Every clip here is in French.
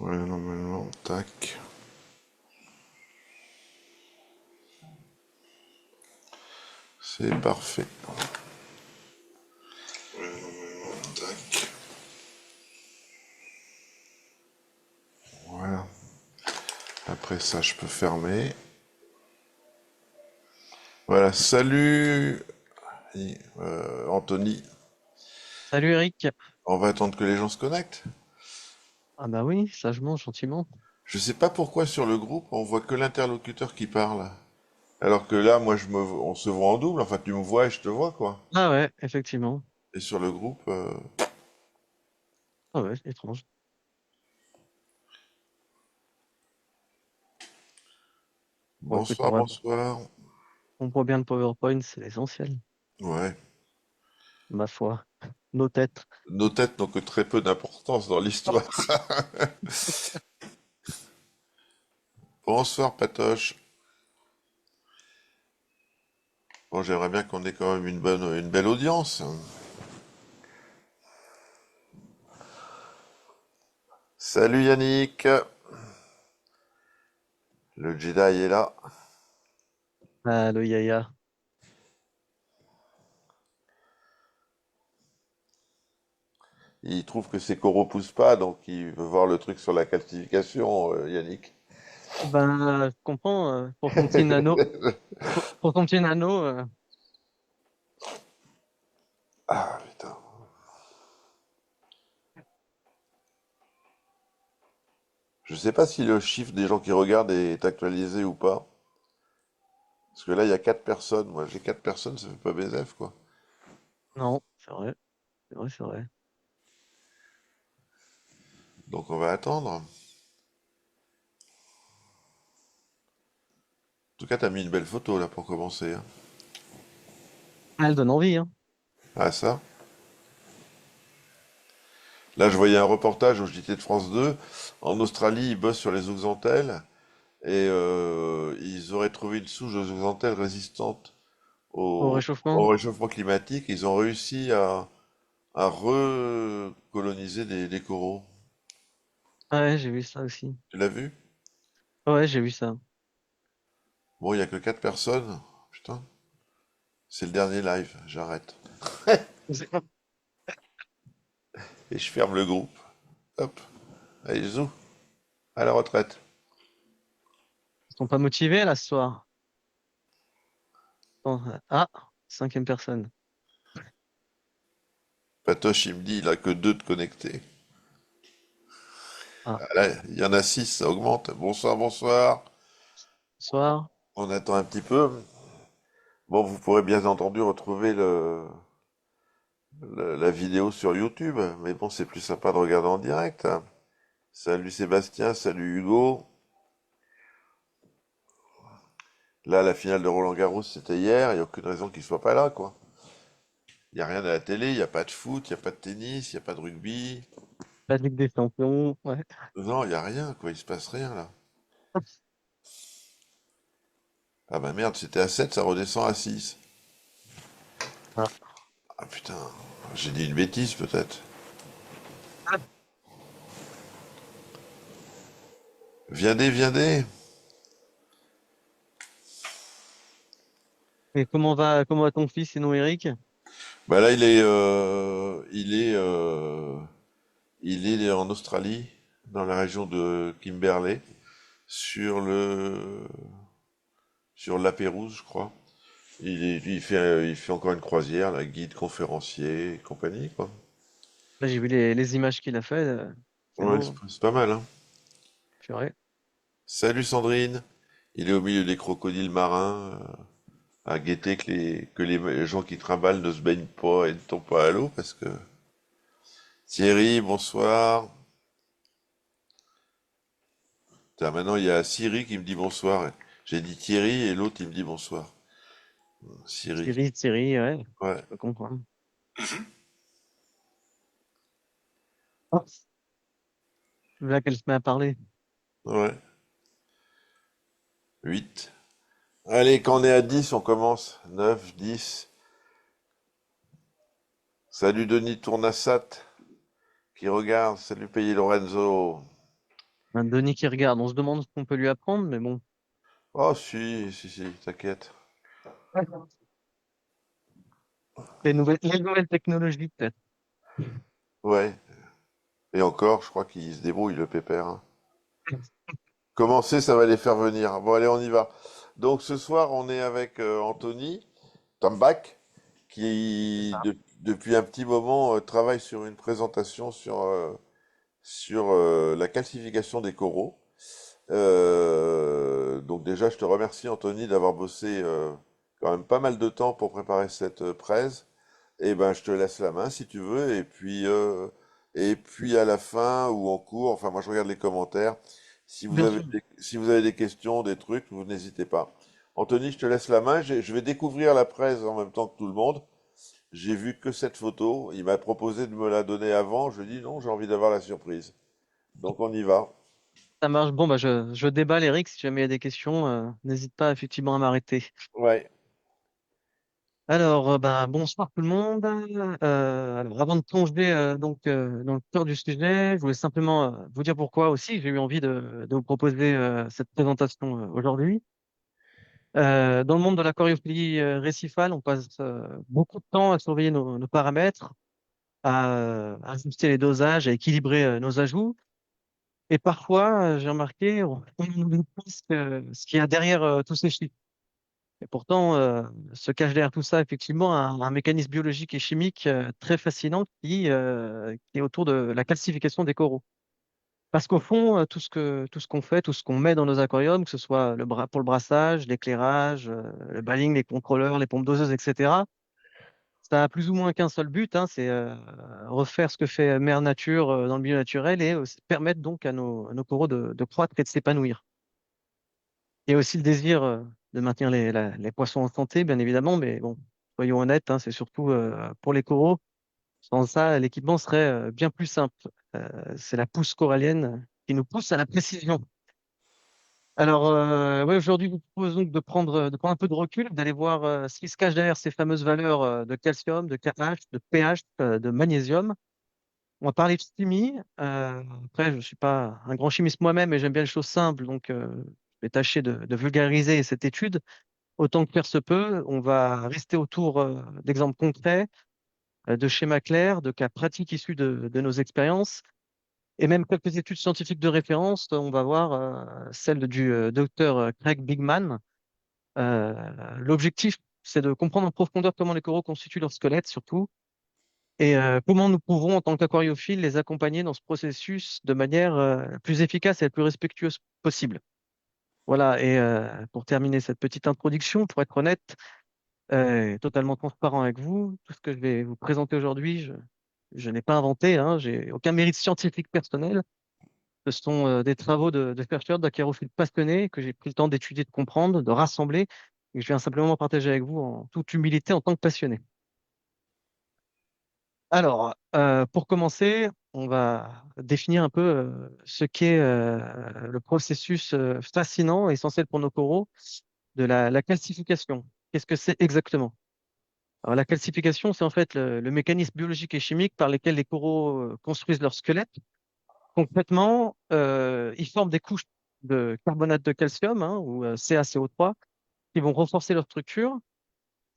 Ouais, normalement, tac. C'est parfait. Ouais, normalement, tac. Voilà. Après ça, je peux fermer. Voilà, salut Anthony. Salut Eric. On va attendre que les gens se connectent. Ah bah oui, sagement, gentiment. Je sais pas pourquoi sur le groupe, on voit que l'interlocuteur qui parle. Alors que là, on se voit en double. Enfin, tu me vois et je te vois, quoi. Ah ouais, effectivement. Et sur le groupe, Ah ouais, étrange. Bon écoute, bonsoir, bonsoir. on voit bien le PowerPoint, c'est l'essentiel. Ouais. Ma foi. Nos têtes. Nos têtes n'ont que très peu d'importance dans l'histoire. Bonsoir, Patoche. Bon, j'aimerais bien qu'on ait quand même une belle audience. Salut Yannick. Le Jedi est là. Ah, le yaya. Il trouve que ses coraux poussent pas, donc il veut voir le truc sur la calcification, Yannick. Ben, je comprends, pour ton petit nano. Pour ton petit nano, Ah, putain. Je sais pas si le chiffre des gens qui regardent est actualisé ou pas. Parce que là, il y a 4 personnes. Moi, j'ai 4 personnes, ça fait pas BZF, quoi. non, c'est vrai. C'est vrai, c'est vrai. Donc on va attendre. En tout cas, t'as mis une belle photo, là, pour commencer, hein. Ah, elle donne envie, hein. Ah, ça. Là, je voyais un reportage au JT de France 2. En Australie, ils bossent sur les zooxanthelles. Et ils auraient trouvé une souche de zooxanthelles résistante Au au réchauffement. réchauffement climatique. Ils ont réussi à recoloniser des coraux. Ah ouais, j'ai vu ça aussi. Tu l'as vu? Ouais, j'ai vu ça. Bon, il y a que 4 personnes. Putain, c'est le dernier live. J'arrête. Ils Et je ferme le groupe. Hop. Allez, zou. À la retraite. sont pas motivés, là, ce soir. Bon, ah, cinquième personne. Patoche, il me dit, il a que 2 de connectés. Ah, Ah, là, il y en a 6, ça augmente. Bonsoir, bonsoir. soir. On attend un petit peu. Bon, vous pourrez bien entendu retrouver la vidéo sur YouTube, mais bon, c'est plus sympa de regarder en direct, hein. Salut Sébastien, salut Hugo. Là, la finale de Roland Garros, c'était hier, il n'y a aucune raison qu'il soit pas là, quoi. Il n'y a rien à la télé, il n'y a pas de foot, il n'y a pas de tennis, il n'y a pas de rugby. La Ligue des Champions. Ouais. Non, il n'y a rien, quoi, il se passe rien, là. Ah bah merde, c'était à 7, ça redescend à 6. Ah. Ah putain, j'ai dit une bêtise, peut-être. Viendez, viendez. Et comment va ton fils, sinon Eric? Bah là, il est en Australie, dans la région de Kimberley, sur sur la Pérouse, je crois. Il fait encore une croisière, la guide, conférencier, et compagnie, quoi. Là, j'ai vu les images qu'il a fait. C'est Ouais, beau, hein. c'est pas mal, hein. Purée. Salut Sandrine. Il est au milieu des crocodiles marins, à guetter que les gens qui trimballent ne se baignent pas et ne tombent pas à l'eau, parce que... Thierry, bonsoir. Putain, maintenant, il y a Siri qui me dit bonsoir. J'ai dit Thierry et l'autre, il me dit bonsoir. Siri. Thierry, ouais. Je Ouais, peux comprendre. Ah, là qu'elle se met à parler. ouais. 8. Allez, quand on est à 10, on commence. 9, 10. Salut Denis Tournassat qui regarde. Salut Payé Lorenzo. Un Denis qui regarde, on se demande ce qu'on peut lui apprendre, mais bon. Oh, si, si, si, t'inquiète. Les nouvelles technologies, peut-être. Ouais. Et encore, je crois qu'il se débrouille, le pépère, hein. Commencer, ça va les faire venir. Bon, allez, on y va. Donc, ce soir, on est avec Anthony Tambach, qui, depuis un petit moment, travaille sur une présentation sur la calcification des coraux. Donc déjà, je te remercie Anthony d'avoir bossé quand même pas mal de temps pour préparer cette presse. Et ben, je te laisse la main si tu veux. Et puis à la fin ou en cours, enfin moi je regarde les commentaires. Bien sûr. Si vous avez des questions, des trucs, vous n'hésitez pas. Anthony, je te laisse la main. Je vais découvrir la presse en même temps que tout le monde. J'ai vu que cette photo. Il m'a proposé de me la donner avant. Je dis non, j'ai envie d'avoir la surprise. Donc on y va. Ça marche. Bon, bah, je déballe, Eric. Si jamais il y a des questions, n'hésite pas effectivement à m'arrêter. Ouais. Alors, bah, bonsoir tout le monde. Alors, avant de plonger dans le cœur du sujet, je voulais simplement vous dire pourquoi aussi j'ai eu envie de vous proposer cette présentation aujourd'hui. Dans le monde de l'aquariophilie récifale, on passe beaucoup de temps à surveiller nos paramètres, à ajuster les dosages, à équilibrer nos ajouts. Et parfois, j'ai remarqué, on oublie presque ce qu'il y a derrière tous ces chiffres. Et pourtant, se cache derrière tout ça, effectivement, un mécanisme biologique et chimique très fascinant qui est autour de la calcification des coraux. Parce qu'au fond, tout ce qu'on fait, tout ce qu'on met dans nos aquariums, que ce soit pour le brassage, l'éclairage, le baling, les contrôleurs, les pompes doseuses, etc., ça a plus ou moins qu'un seul but, hein, c'est refaire ce que fait Mère Nature dans le milieu naturel et permettre donc à nos coraux de croître et de s'épanouir. Il y a aussi le désir de maintenir les poissons en santé, bien évidemment, mais bon, soyons honnêtes, hein, c'est surtout pour les coraux. Sans ça, l'équipement serait bien plus simple. C'est la pousse corallienne qui nous pousse à la précision. Alors, ouais, aujourd'hui, je vous propose donc de prendre un peu de recul, d'aller voir ce qui se cache derrière ces fameuses valeurs de calcium, de KH, de pH, de magnésium. On va parler de chimie. Après, je suis pas un grand chimiste moi-même, mais j'aime bien les choses simples, donc je vais tâcher de vulgariser cette étude autant que faire se peut. On va rester autour d'exemples concrets, de schémas clairs, de cas pratiques issus de nos expériences, et même quelques études scientifiques de référence. On va voir celle du docteur Craig Bigman. L'objectif, c'est de comprendre en profondeur comment les coraux constituent leur squelette, surtout, et comment nous pouvons, en tant qu'aquariophiles, les accompagner dans ce processus de manière la plus efficace et la plus respectueuse possible. Voilà, et pour terminer cette petite introduction, pour être honnête, totalement transparent avec vous. Tout ce que je vais vous présenter aujourd'hui, je n'ai pas inventé, hein, j'ai aucun mérite scientifique personnel. Ce sont des travaux de chercheurs, d'aquarophiles passionnés que j'ai pris le temps d'étudier, de comprendre, de rassembler, et que je viens simplement partager avec vous en toute humilité en tant que passionné. Alors, pour commencer, on va définir un peu ce qu'est le processus fascinant et essentiel pour nos coraux de la calcification. Qu'est-ce que c'est exactement? Alors, la calcification, c'est en fait le mécanisme biologique et chimique par lequel les coraux construisent leur squelette. Concrètement, ils forment des couches de carbonate de calcium, hein, ou CaCO3, qui vont renforcer leur structure.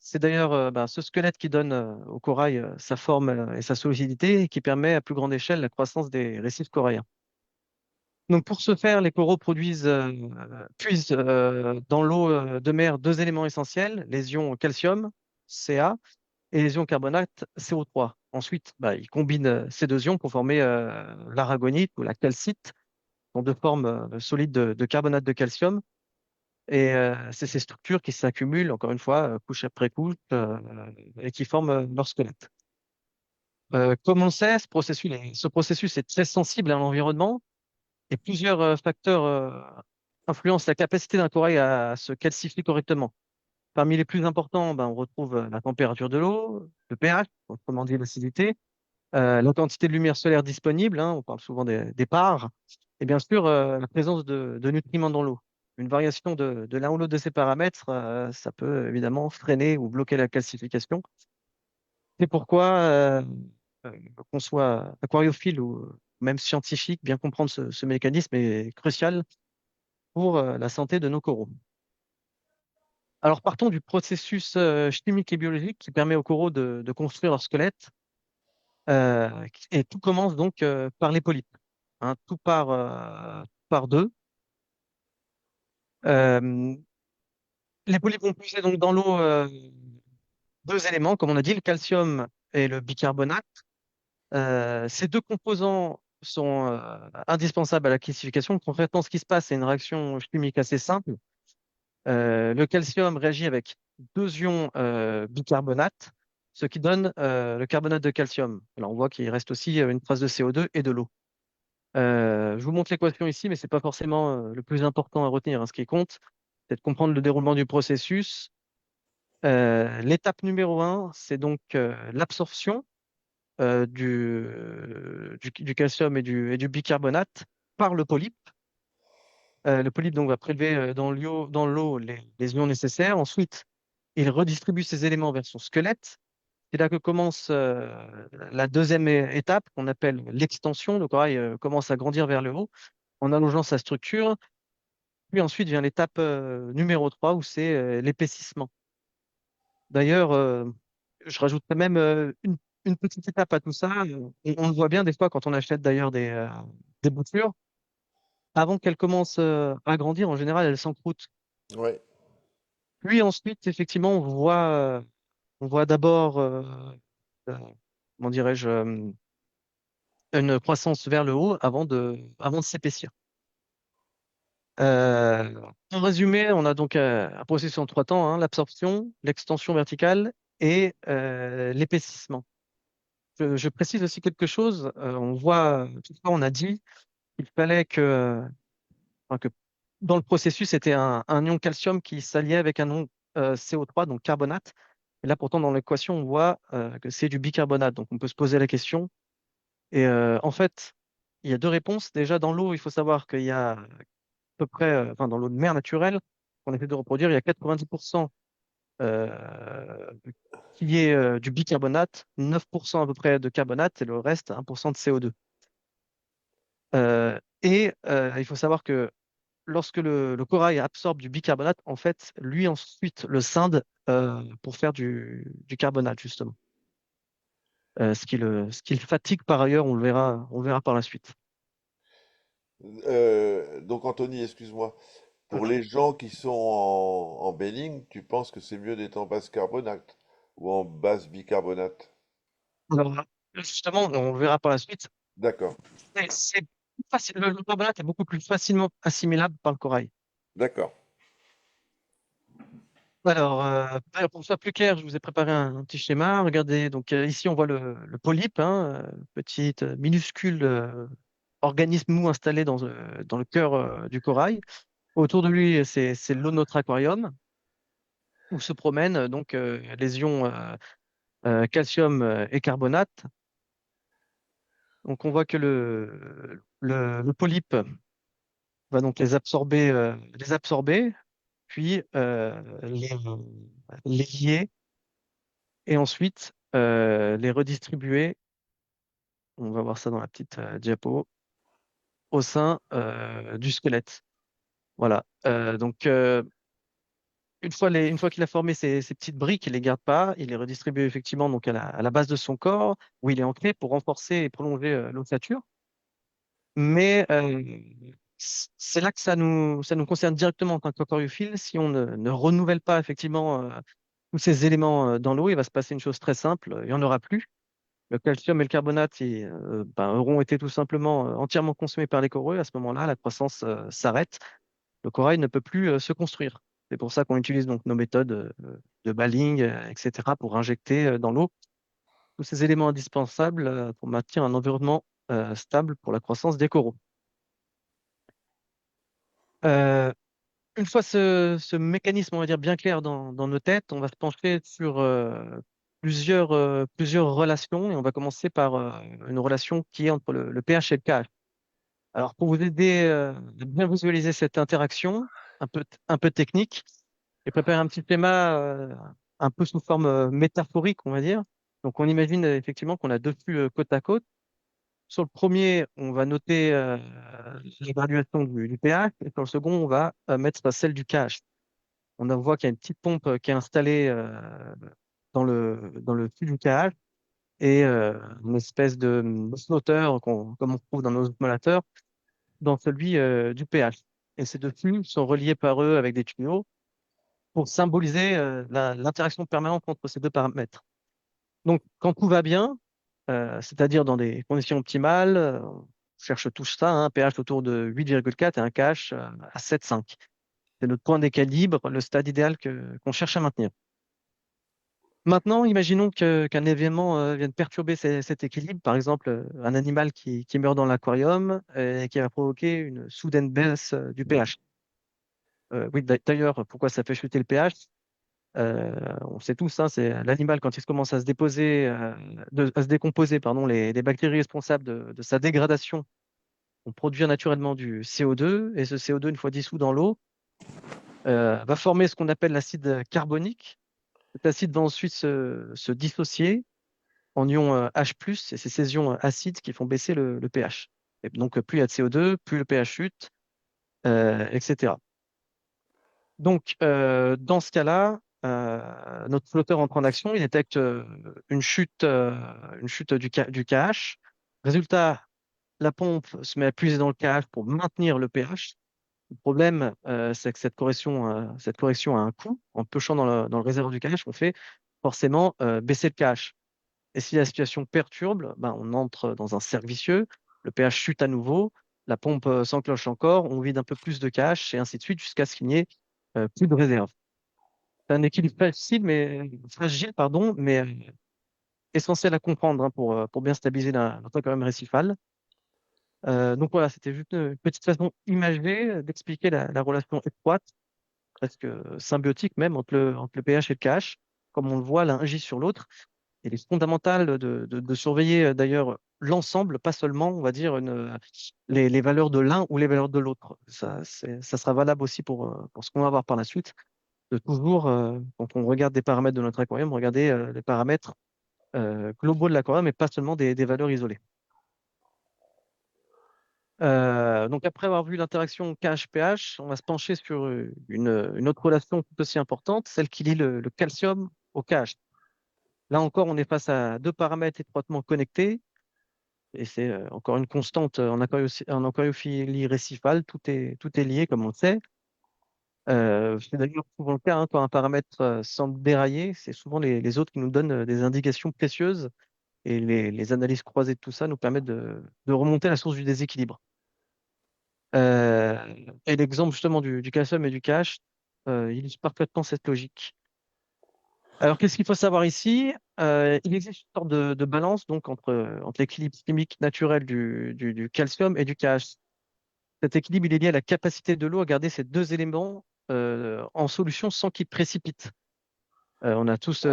C'est d'ailleurs ce squelette qui donne au corail sa forme et sa solidité et qui permet à plus grande échelle la croissance des récifs coralliens. Donc pour ce faire, les coraux puisent dans l'eau de mer deux éléments essentiels, les ions calcium, Ca, et les ions carbonate, CO3. Ensuite, ils combinent ces deux ions pour former l'aragonite ou la calcite, qui sont deux formes solides de carbonate de calcium. Et c'est ces structures qui s'accumulent, encore une fois, couche après couche, et qui forment leur squelette. Comme on le sait, ce processus est très sensible à l'environnement et plusieurs facteurs influencent la capacité d'un corail à se calcifier correctement. Parmi les plus importants, on retrouve la température de l'eau, le pH, autrement dit l'acidité, la quantité de lumière solaire disponible, hein, on parle souvent des parts, et bien sûr la présence de nutriments dans l'eau. Une variation de l'un ou l'autre de ces paramètres, ça peut évidemment freiner ou bloquer la calcification. C'est pourquoi, qu'on soit aquariophile ou même scientifique, bien comprendre ce mécanisme est crucial pour la santé de nos coraux. Alors, partons du processus chimique et biologique qui permet aux coraux de construire leur squelette. Et tout commence donc par les polypes. Hein, tout part d'eux. Euh, les polypes vont puiser donc dans l'eau deux éléments, comme on a dit, le calcium et le bicarbonate. Ces deux composants sont indispensables à la classification. Concrètement, ce qui se passe, c'est une réaction chimique assez simple. Le calcium réagit avec deux ions bicarbonate, ce qui donne le carbonate de calcium. Alors, on voit qu'il reste aussi une trace de CO2 et de l'eau. Je vous montre l'équation ici, mais c'est pas forcément le plus important à retenir, hein. Ce qui compte, c'est de comprendre le déroulement du processus. L'étape numéro un, c'est donc l'absorption du calcium et du bicarbonate par le polype. Le polype donc va prélever dans l'eau les ions nécessaires. Ensuite, il redistribue ces éléments vers son squelette. C'est là que commence la deuxième étape qu'on appelle l'extension. Le corail commence à grandir vers le haut en allongeant sa structure. Puis ensuite vient l'étape numéro 3 où c'est l'épaississement. D'ailleurs, je rajouterais même une petite étape à tout ça. On le voit bien des fois quand on achète d'ailleurs des boutures. Avant qu'elles commencent à grandir, en général, elles s'encroutent. Ouais. Puis ensuite, effectivement, on voit d'abord, euh, comment dirais-je, une croissance vers le haut avant de s'épaissir. Euh, en résumé, on a donc un processus en trois temps, hein, l'absorption, l'extension verticale et l'épaississement. Je précise aussi quelque chose. On voit, toutefois, on a dit qu'il fallait enfin, que dans le processus, c'était un ion calcium qui s'alliait avec un ion CO3, donc carbonate. Et là, pourtant, dans l'équation, on voit que c'est du bicarbonate. Donc, on peut se poser la question. Et en fait, il y a deux réponses. Déjà, dans l'eau, il faut savoir qu'il y a à peu près, enfin, dans l'eau de mer naturelle, qu'on essaie de reproduire, il y a 90% euh, qui est du bicarbonate, 9% à peu près de carbonate et le reste, 1% de CO2. Et il faut savoir que lorsque le corail absorbe du bicarbonate, en fait, lui ensuite le scinde pour faire du carbonate, justement. Ce qui le fatigue par ailleurs, on le verra par la suite. Donc Anthony, excuse-moi. Pour Mhm. les gens qui sont en baigning, tu penses que c'est mieux d'être en basse carbonate ou en basse bicarbonate? Alors, justement, on le verra par la suite. D'accord, C'est plus facile. Le carbonate est beaucoup plus facilement assimilable par le corail. d'accord. Alors, pour que ce soit plus clair, je vous ai préparé un petit schéma. Regardez, donc ici on voit le polype, hein, petite minuscule organisme mou installé dans le cœur du corail. Autour de lui, c'est l'eau de notre aquarium où se promènent donc les ions calcium et carbonate. Donc on voit que le polype va donc les absorber, puis les lier et ensuite les redistribuer. On va voir ça dans la petite diapo au sein du squelette. Voilà. Donc une fois qu'il a formé ces petites briques, il les garde pas, il les redistribue effectivement donc à la base de son corps où il est ancré pour renforcer et prolonger l'ossature. Mais c'est là que ça nous concerne directement en tant qu'aquariophile. Si on ne renouvelle pas effectivement tous ces éléments dans l'eau, il va se passer une chose très simple, il n'y en aura plus. Le calcium et le carbonate auront été tout simplement entièrement consommés par les coraux. Et à ce moment-là, la croissance s'arrête. Le corail ne peut plus se construire. C'est pour ça qu'on utilise donc nos méthodes de baling, etc., pour injecter dans l'eau tous ces éléments indispensables pour maintenir un environnement stable pour la croissance des coraux. Euh, une fois ce mécanisme, on va dire, bien clair dans nos têtes, on va se pencher sur plusieurs relations et on va commencer par une relation qui est entre le pH et le KH. Alors, pour vous aider à bien visualiser cette interaction, un peu technique, j'ai préparé un petit schéma un peu sous forme métaphorique, on va dire. Donc, on imagine effectivement qu'on a deux flux côte à côte. sur le premier, on va noter l'évaluation du pH, et sur le second, on va mettre celle du KH. On voit qu'il y a une petite pompe qui est installée dans le fût du KH et une espèce de flotteur comme on trouve dans nos osmolateurs dans celui du pH. Et ces deux flux sont reliés par eux avec des tuyaux pour symboliser l'interaction permanente entre ces deux paramètres. Donc, quand tout va bien, c'est-à-dire dans des conditions optimales, on cherche tout ça, un pH autour de 8,4 et un KH à 7,5. C'est notre point d'équilibre, le stade idéal qu'on cherche à maintenir. Maintenant, imaginons qu'un événement vienne perturber cet équilibre, par exemple un animal qui meurt dans l'aquarium et qui va provoquer une soudaine baisse du pH. Oui, d'ailleurs, pourquoi ça fait chuter le pH? On sait tous, hein, c'est l'animal quand il commence à se déposer, à se décomposer, pardon, les bactéries responsables de sa dégradation vont produire naturellement du CO2 et ce CO2, une fois dissous dans l'eau, va former ce qu'on appelle l'acide carbonique. Cet acide va ensuite se dissocier en ions H+, et c'est ces ions acides qui font baisser le pH. Et donc, plus il y a de CO2, plus le pH chute, etc. Donc, dans ce cas-là, notre flotteur entre en action, il détecte une chute du KH. Résultat, la pompe se met à puiser dans le KH pour maintenir le pH. Le problème, c'est que cette correction a un coût. En piochant dans le réservoir du KH, on fait forcément baisser le KH. Et si la situation perturbe, ben, on entre dans un cercle vicieux, le pH chute à nouveau, la pompe s'enclenche encore, on vide un peu plus de cash et ainsi de suite jusqu'à ce qu'il n'y ait plus de réserve. C'est un équilibre fragile, pardon, mais essentiel à comprendre hein, pour bien stabiliser l'aquarium récifal. Donc voilà, c'était juste une petite façon imagée d'expliquer la relation étroite, presque symbiotique même, entre le pH et le KH. Comme on le voit, l'un agit sur l'autre. Il est fondamental de surveiller d'ailleurs l'ensemble, pas seulement, on va dire, les valeurs de l'un ou les valeurs de l'autre. Ça sera valable aussi pour ce qu'on va voir par la suite, de toujours, quand on regarde des paramètres de notre aquarium, regarder les paramètres globaux de l'aquarium et pas seulement des valeurs isolées. Donc après avoir vu l'interaction KH-pH, on va se pencher sur une autre relation tout aussi importante, celle qui lie le calcium au KH. Là encore, on est face à deux paramètres étroitement connectés. Et c'est encore une constante en aquariophilie récifale, tout est lié, comme on le sait. C'est d'ailleurs souvent le cas hein, quand un paramètre semble dérailler, c'est souvent les autres qui nous donnent des indications précieuses et les analyses croisées de tout ça nous permettent de remonter à la source du déséquilibre. Euh, et l'exemple justement du calcium et du KH illustre parfaitement cette logique. Alors, qu'est-ce qu'il faut savoir ici? Il existe une sorte de balance donc entre l'équilibre chimique naturel du calcium et du KH. Cet équilibre, il est lié à la capacité de l'eau à garder ces deux éléments en solution sans qu'ils précipitent. On a tous.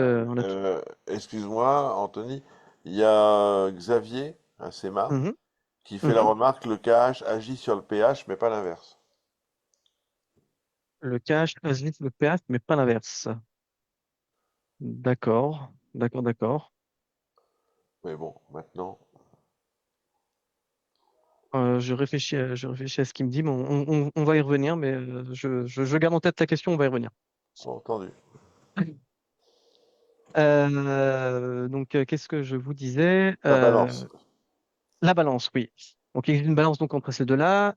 Excuse-moi, Anthony, il y a Xavier, un SEMA, Mhm, qui fait la mhm. remarque le KH agit sur le pH, mais pas l'inverse. Le KH facilite le pH, mais pas l'inverse. D'accord, d'accord, d'accord. Mais bon, maintenant, Je réfléchis à ce qu'il me dit, mais on va y revenir, mais je garde en tête ta question, on va y revenir. bon, entendu. Donc, qu'est-ce que je vous disais? La balance. La balance, oui. Donc, il y a une balance donc, entre ces deux-là.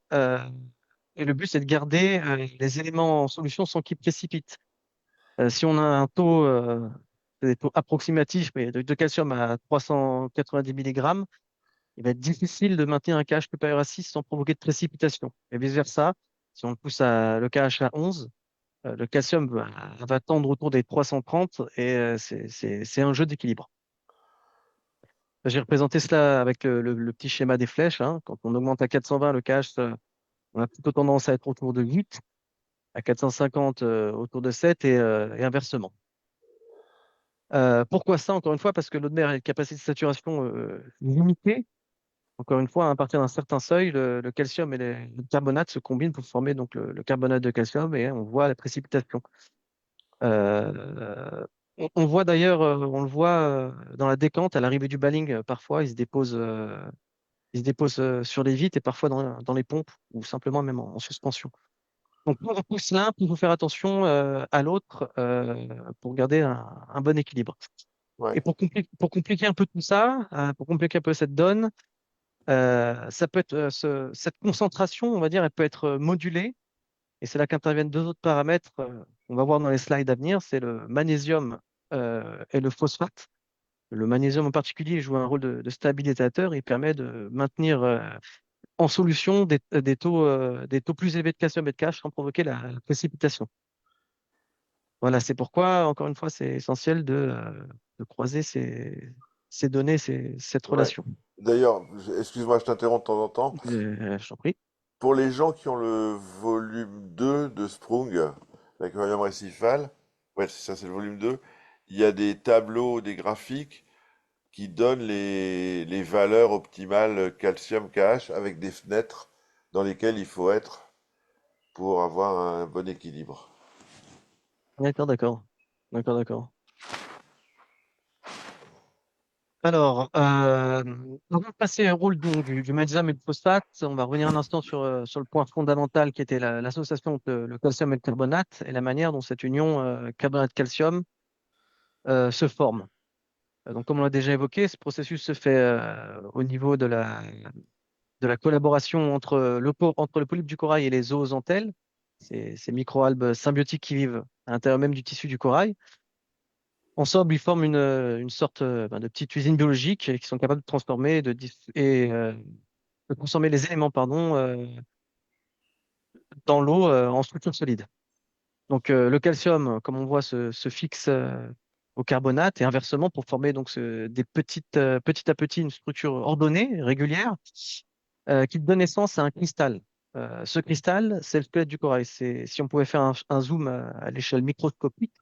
Et le but, c'est de garder les éléments en solution sans qu'ils précipitent. Si on a un taux, des taux approximatifs, mais de calcium à 390 mg, il va être difficile de maintenir un KH supérieur à 6 sans provoquer de précipitation. Et vice-versa, si on le pousse le KH à 11, le calcium va tendre autour des 330 et c'est un jeu d'équilibre. J'ai représenté cela avec le petit schéma des flèches, hein. Quand on augmente à 420, le KH, on a plutôt tendance à être autour de 8, à 450 autour de 7 et inversement. Pourquoi ça? Encore une fois, parce que l'eau de mer a une capacité de saturation limitée. Encore une fois, à partir d'un certain seuil, le calcium et le carbonate se combinent pour former donc le carbonate de calcium et on voit la précipitation. Euh, on voit d'ailleurs, on le voit dans la décante à l'arrivée du baling, parfois il se dépose Il se dépose sur les vitres et parfois dans les pompes ou simplement même en suspension. Donc, plus on pousse l'un, plus il faut faire attention à l'autre pour garder un bon équilibre. Ouais, Et pour compliquer un peu tout ça, pour compliquer un peu cette donne, ça peut être cette concentration, on va dire, elle peut être modulée. Et c'est là qu'interviennent deux autres paramètres. On va voir dans les slides à venir, c'est le magnésium et le phosphate. Le magnésium en particulier joue un rôle de stabilisateur. Il permet de maintenir en solution des taux plus élevés de calcium et de K sans provoquer la précipitation. Voilà, c'est pourquoi, encore une fois, c'est essentiel de croiser ces données, cette ouais. relation. D'ailleurs, excuse-moi, je t'interromps de temps en temps. Je t'en prie. Pour les gens qui ont le volume 2 de Sprung, l'aquarium récifal, ouais, c'est ça, c'est le volume 2. Il y a des tableaux, des graphiques qui donnent les valeurs optimales calcium KH avec des fenêtres dans lesquelles il faut être pour avoir un bon équilibre. D'accord, d'accord. D'accord, d'accord. Alors, on va passer au rôle donc, du magnésium et du phosphate. On va revenir un instant sur le point fondamental qui était l'association entre le calcium et le carbonate et la manière dont cette union carbonate-calcium se forme. Donc, comme on l'a déjà évoqué, ce processus se fait au niveau de la collaboration entre le polype du corail et les zoozantelles, ces microalgues symbiotiques qui vivent à l'intérieur même du tissu du corail. Ensemble, ils forment une sorte de petite usine biologique qui sont capables de transformer de transformer les éléments pardon, dans l'eau en structure solide. Donc, le calcium, comme on voit, se fixe au carbonate et inversement pour former donc petit à petit une structure ordonnée, régulière, qui donne naissance à un cristal. Ce cristal, c'est le squelette du corail. Si on pouvait faire un zoom à l'échelle microscopique,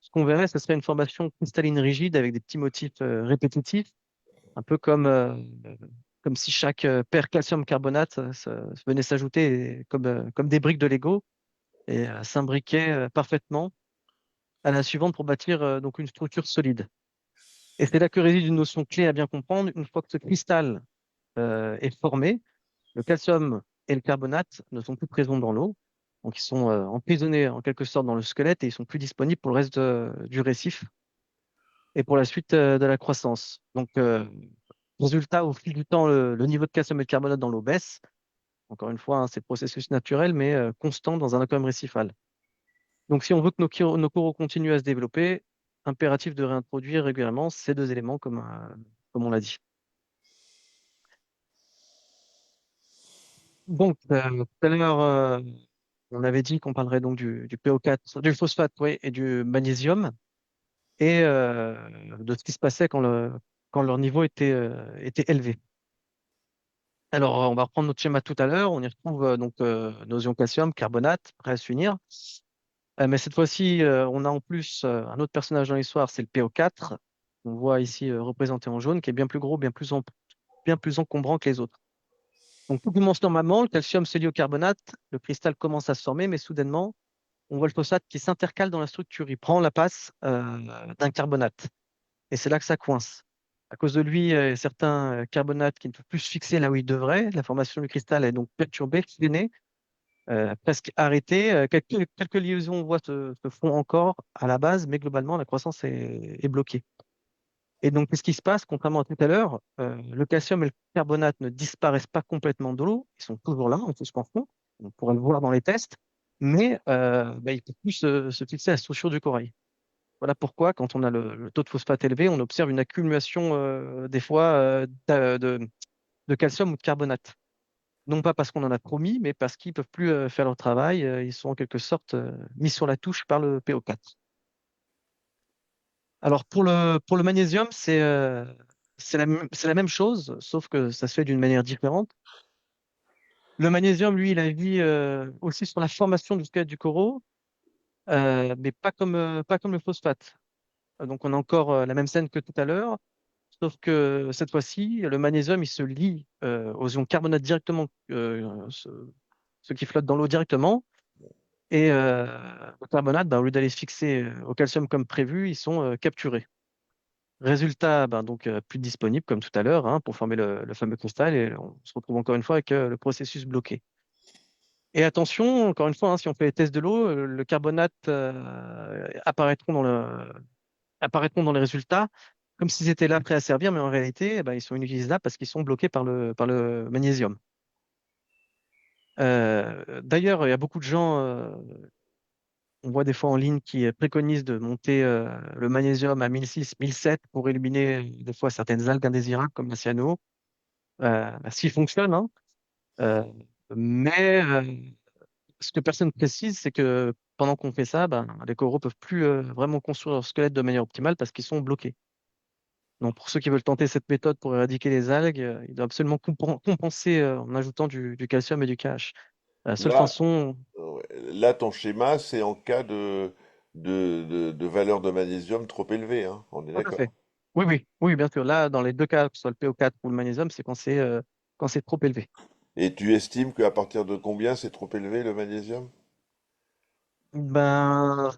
ce qu'on verrait, ce serait une formation cristalline rigide avec des petits motifs répétitifs, un peu comme si chaque paire calcium-carbonate venait s'ajouter comme des briques de Lego et s'imbriquait parfaitement à la suivante pour bâtir donc une structure solide. Et c'est là que réside une notion clé à bien comprendre. Une fois que ce cristal est formé, le calcium et le carbonate ne sont plus présents dans l'eau. Donc, ils sont emprisonnés en quelque sorte dans le squelette et ils sont plus disponibles pour le reste du récif et pour la suite de la croissance. Donc, résultat, au fil du temps, le niveau de calcium et de carbonate dans l'eau baisse. Encore une fois, hein, c'est processus naturel, mais constant dans un aquarium récifal. Donc, si on veut que nos coraux continuent à se développer, impératif de réintroduire régulièrement ces deux éléments, comme on l'a dit. Donc, tout à l'heure, on avait dit qu'on parlerait donc du PO4, du phosphate, oui, et du magnésium, et de ce qui se passait quand leur niveau était élevé. Alors, on va reprendre notre schéma tout à l'heure. On y retrouve nos ions calcium, carbonate, prêts à s'unir. Mais cette fois-ci, on a en plus un autre personnage dans l'histoire, c'est le PO4. On voit ici représenté en jaune, qui est bien plus gros, bien plus encombrant que les autres. Donc, tout commence normalement. Le calcium se lie au carbonate. Le cristal commence à se former, mais soudainement, on voit le phosphate qui s'intercale dans la structure. Il prend la place d'un carbonate. Et c'est là que ça coince. À cause de lui, certains carbonates qui ne peuvent plus se fixer là où ils devraient. La formation du cristal est donc perturbée, freinée, presque arrêtée. Quelques liaisons, on voit, se font encore à la base, mais globalement, la croissance est bloquée. Et donc, qu'est-ce qui se passe? Contrairement à tout à l'heure, le calcium et le carbonate ne disparaissent pas complètement de l'eau. Ils sont toujours là, en suspension. On pourrait le voir dans les tests. Mais ils ne peuvent plus se fixer à la structure du corail. Voilà pourquoi, quand on a le taux de phosphate élevé, on observe une accumulation des fois de calcium ou de carbonate. Non pas parce qu'on en a trop mis, mais parce qu'ils peuvent plus faire leur travail. Ils sont en quelque sorte mis sur la touche par le PO4. Alors pour le magnésium, c'est la même chose, sauf que ça se fait d'une manière différente. Le magnésium, lui, il agit aussi sur la formation du squelette du coraux, mais pas comme le phosphate. Donc on a encore la même scène que tout à l'heure. Sauf que cette fois-ci, le magnésium, il se lie aux ions carbonate directement, ceux qui flottent dans l'eau directement. Et le carbonate, au lieu d'aller se fixer au calcium comme prévu, ils sont capturés. Résultat, ben, donc plus disponible comme tout à l'heure hein, pour former le fameux cristal et on se retrouve encore une fois avec le processus bloqué. Et attention, encore une fois, hein, si on fait les tests de l'eau, le carbonate apparaîtront dans les résultats comme s'ils étaient là prêts à servir, mais en réalité, eh ben, ils sont inutilisables parce qu'ils sont bloqués par le magnésium. D'ailleurs, il y a beaucoup de gens, on voit des fois en ligne, qui préconisent de monter le magnésium à 1006, 1007 pour éliminer des fois certaines algues indésirables comme la cyano. S'il fonctionne, hein. Euh, mais ce que personne ne précise, c'est que pendant qu'on fait ça, ben, les coraux peuvent plus vraiment construire leur squelette de manière optimale parce qu'ils sont bloqués. Donc, pour ceux qui veulent tenter cette méthode pour éradiquer les algues, ils doivent absolument compenser en ajoutant du calcium et du KH. La seule Là, façon, ouais, là, ton schéma, c'est en cas de valeur de magnésium trop élevée, hein, on est tout à fait. d'accord. Oui, oui, oui, bien sûr. Là, dans les deux cas, que ce soit le PO4 ou le magnésium, c'est quand c'est trop élevé. Et tu estimes qu'à partir de combien c'est trop élevé le magnésium? Ben,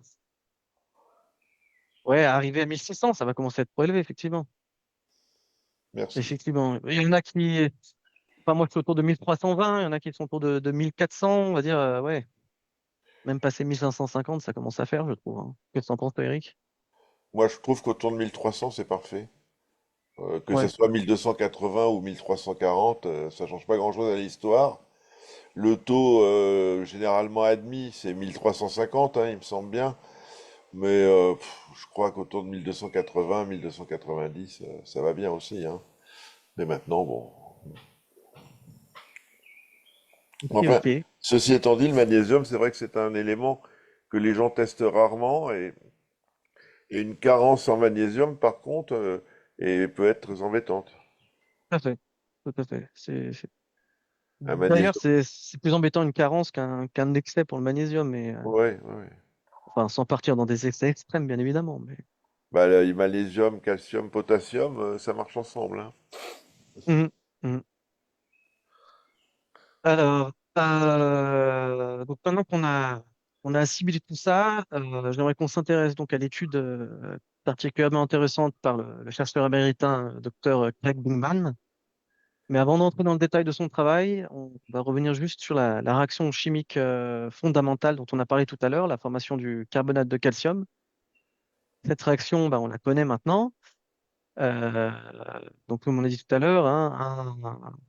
ouais, arrivé à 1600, ça va commencer à être trop élevé, effectivement. Merci. Effectivement. Il y en a qui, enfin, moi, je suis autour de 1320, il y en a qui sont autour de 1400, on va dire, ouais. Même passé 1550, ça commence à faire, je trouve, hein. Qu'est-ce que t'en penses, toi, Eric? Moi, je trouve qu'autour de 1300, c'est parfait. Que ce Ouais, soit 1280 ou 1340, ça change pas grand-chose à l'histoire. Le taux généralement admis, c'est 1350, hein, il me semble bien. Mais je crois qu'autour de 1280, 1290, ça va bien aussi, hein. Mais maintenant, bon. ok, Enfin, ok. ceci étant dit, le magnésium, c'est vrai que c'est un élément que les gens testent rarement et une carence en magnésium, par contre, peut être très embêtante. Tout à fait. Tout à fait. Un D'ailleurs, magnésium, c'est plus embêtant une carence qu'un excès pour le magnésium, mais ouais, ouais. enfin, sans partir dans des excès extrêmes, bien évidemment. Mais... Bah, le magnésium, calcium, potassium, ça marche ensemble, hein. Mhm, mhm. Alors, donc maintenant qu'on a assimilé tout ça, j'aimerais qu'on s'intéresse donc à l'étude particulièrement intéressante par le chercheur américain Dr. Craig Bingman. Mais avant d'entrer dans le détail de son travail, on va revenir juste sur la réaction chimique fondamentale dont on a parlé tout à l'heure, la formation du carbonate de calcium. Cette réaction, ben, on la connaît maintenant. Euh, donc, comme on a dit tout à l'heure, hein,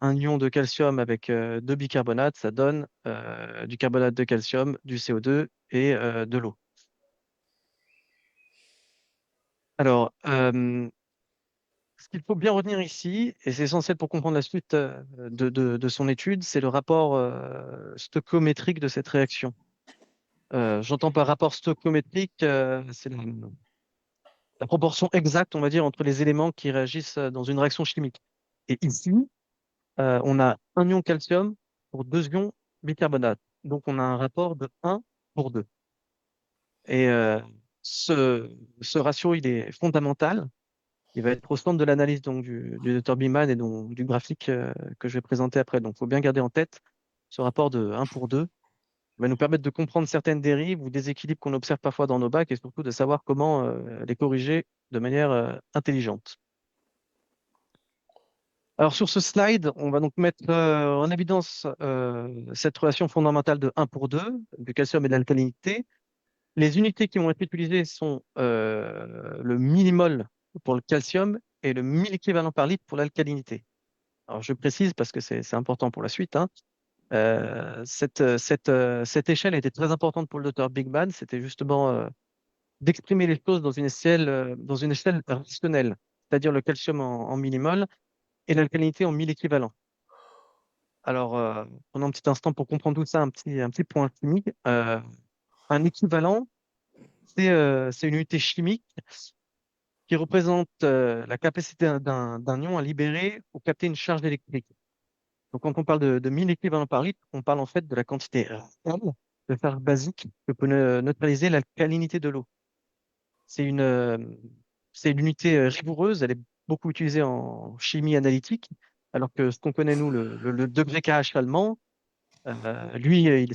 un ion de calcium avec deux bicarbonates, ça donne du carbonate de calcium, du CO2 et de l'eau. Alors, ce qu'il faut bien retenir ici, et c'est essentiel pour comprendre la suite de son étude, c'est le rapport stoichiométrique de cette réaction. J'entends par rapport stoichiométrique, c'est la proportion exacte, on va dire, entre les éléments qui réagissent dans une réaction chimique. Et ici, on a un ion calcium pour deux ions bicarbonate. Donc, on a un rapport de 1 pour 2. Et ce ratio, il est fondamental. Il va être au centre de l'analyse donc du Dr Biman et donc du graphique que je vais présenter après. Donc, il faut bien garder en tête ce rapport de 1 pour 2 va nous permettre de comprendre certaines dérives ou déséquilibres qu'on observe parfois dans nos bacs et surtout de savoir comment les corriger de manière intelligente. Alors sur ce slide, on va donc mettre en évidence cette relation fondamentale de 1 pour 2, du calcium et de l'alcalinité. Les unités qui vont être utilisées sont le millimol pour le calcium et le milléquivalent par litre pour l'alcalinité. Alors je précise parce que c'est important pour la suite, hein. Cette échelle était très importante pour le docteur Bigman. C'était justement d'exprimer les choses dans une échelle rationnelle, c'est-à-dire le calcium en millimol et l'alcalinité en milléquivalent. Alors, prenons un petit instant pour comprendre tout ça, un petit point chimique. Un équivalent, c'est une unité chimique qui représente la capacité d'un ion à libérer ou capter une charge électrique. Donc, quand on parle de 1000 équivalents par litre, on parle en fait de la quantité réelle de charge basique que peut neutraliser l'alcalinité de l'eau. C'est une, euh, c'est une unité rigoureuse, elle est beaucoup utilisée en chimie analytique, alors que ce qu'on connaît, nous, le degré KH allemand, lui,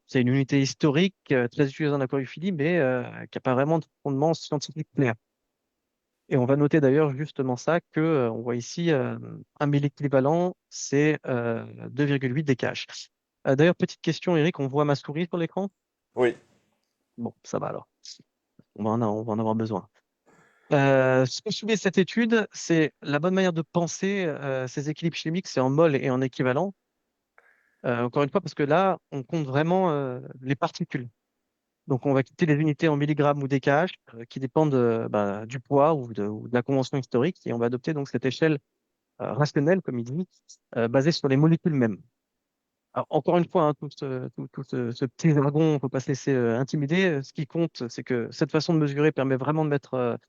c'est une unité historique très utilisée en aquariophilie, mais qui n'a pas vraiment de fondement scientifique clair. Et on va noter d'ailleurs justement ça, que on voit ici un milléquivalent, c'est 2,8 DKH. D'ailleurs, petite question, Eric, on voit ma souris sur l'écran? Oui. Bon, ça va alors. On va en avoir besoin. Ce que soulève cette étude, c'est la bonne manière de penser ces équilibres chimiques, c'est en mol et en équivalent. Encore une fois, parce que là, on compte vraiment les particules. Donc, on va quitter les unités en milligrammes ou DKH qui dépendent du poids ou de la convention historique, et on va adopter donc cette échelle rationnelle, comme il dit, basée sur les molécules mêmes. Alors, encore une fois, hein, ce petit jargon, il ne faut pas se laisser intimider. Ce qui compte, c'est que cette façon de mesurer permet vraiment de mettre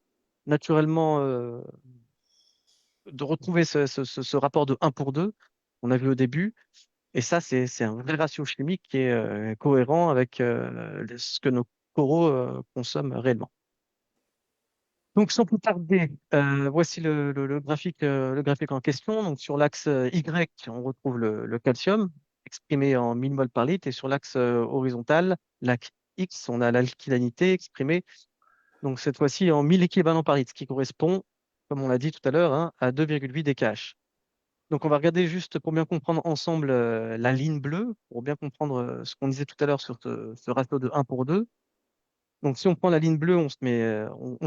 naturellement, de retrouver ce rapport de 1 pour 2 qu'on a vu au début. Et ça, c'est un vrai ratio chimique qui est cohérent avec ce que nos coraux consomment réellement. Donc, sans plus tarder, voici le graphique en question. Donc, sur l'axe Y, on retrouve le calcium exprimé en millimol par litre. Et sur l'axe horizontal, l'axe X, on a l'alkylanité exprimée, donc cette fois-ci en 1000 équivalents par litre, ce qui correspond, comme on l'a dit tout à l'heure, hein, à 2,8 DKH. Donc, on va regarder juste pour bien comprendre ensemble la ligne bleue, pour bien comprendre ce qu'on disait tout à l'heure sur ce ratio de 1 pour 2. Donc, si on prend la ligne bleue, on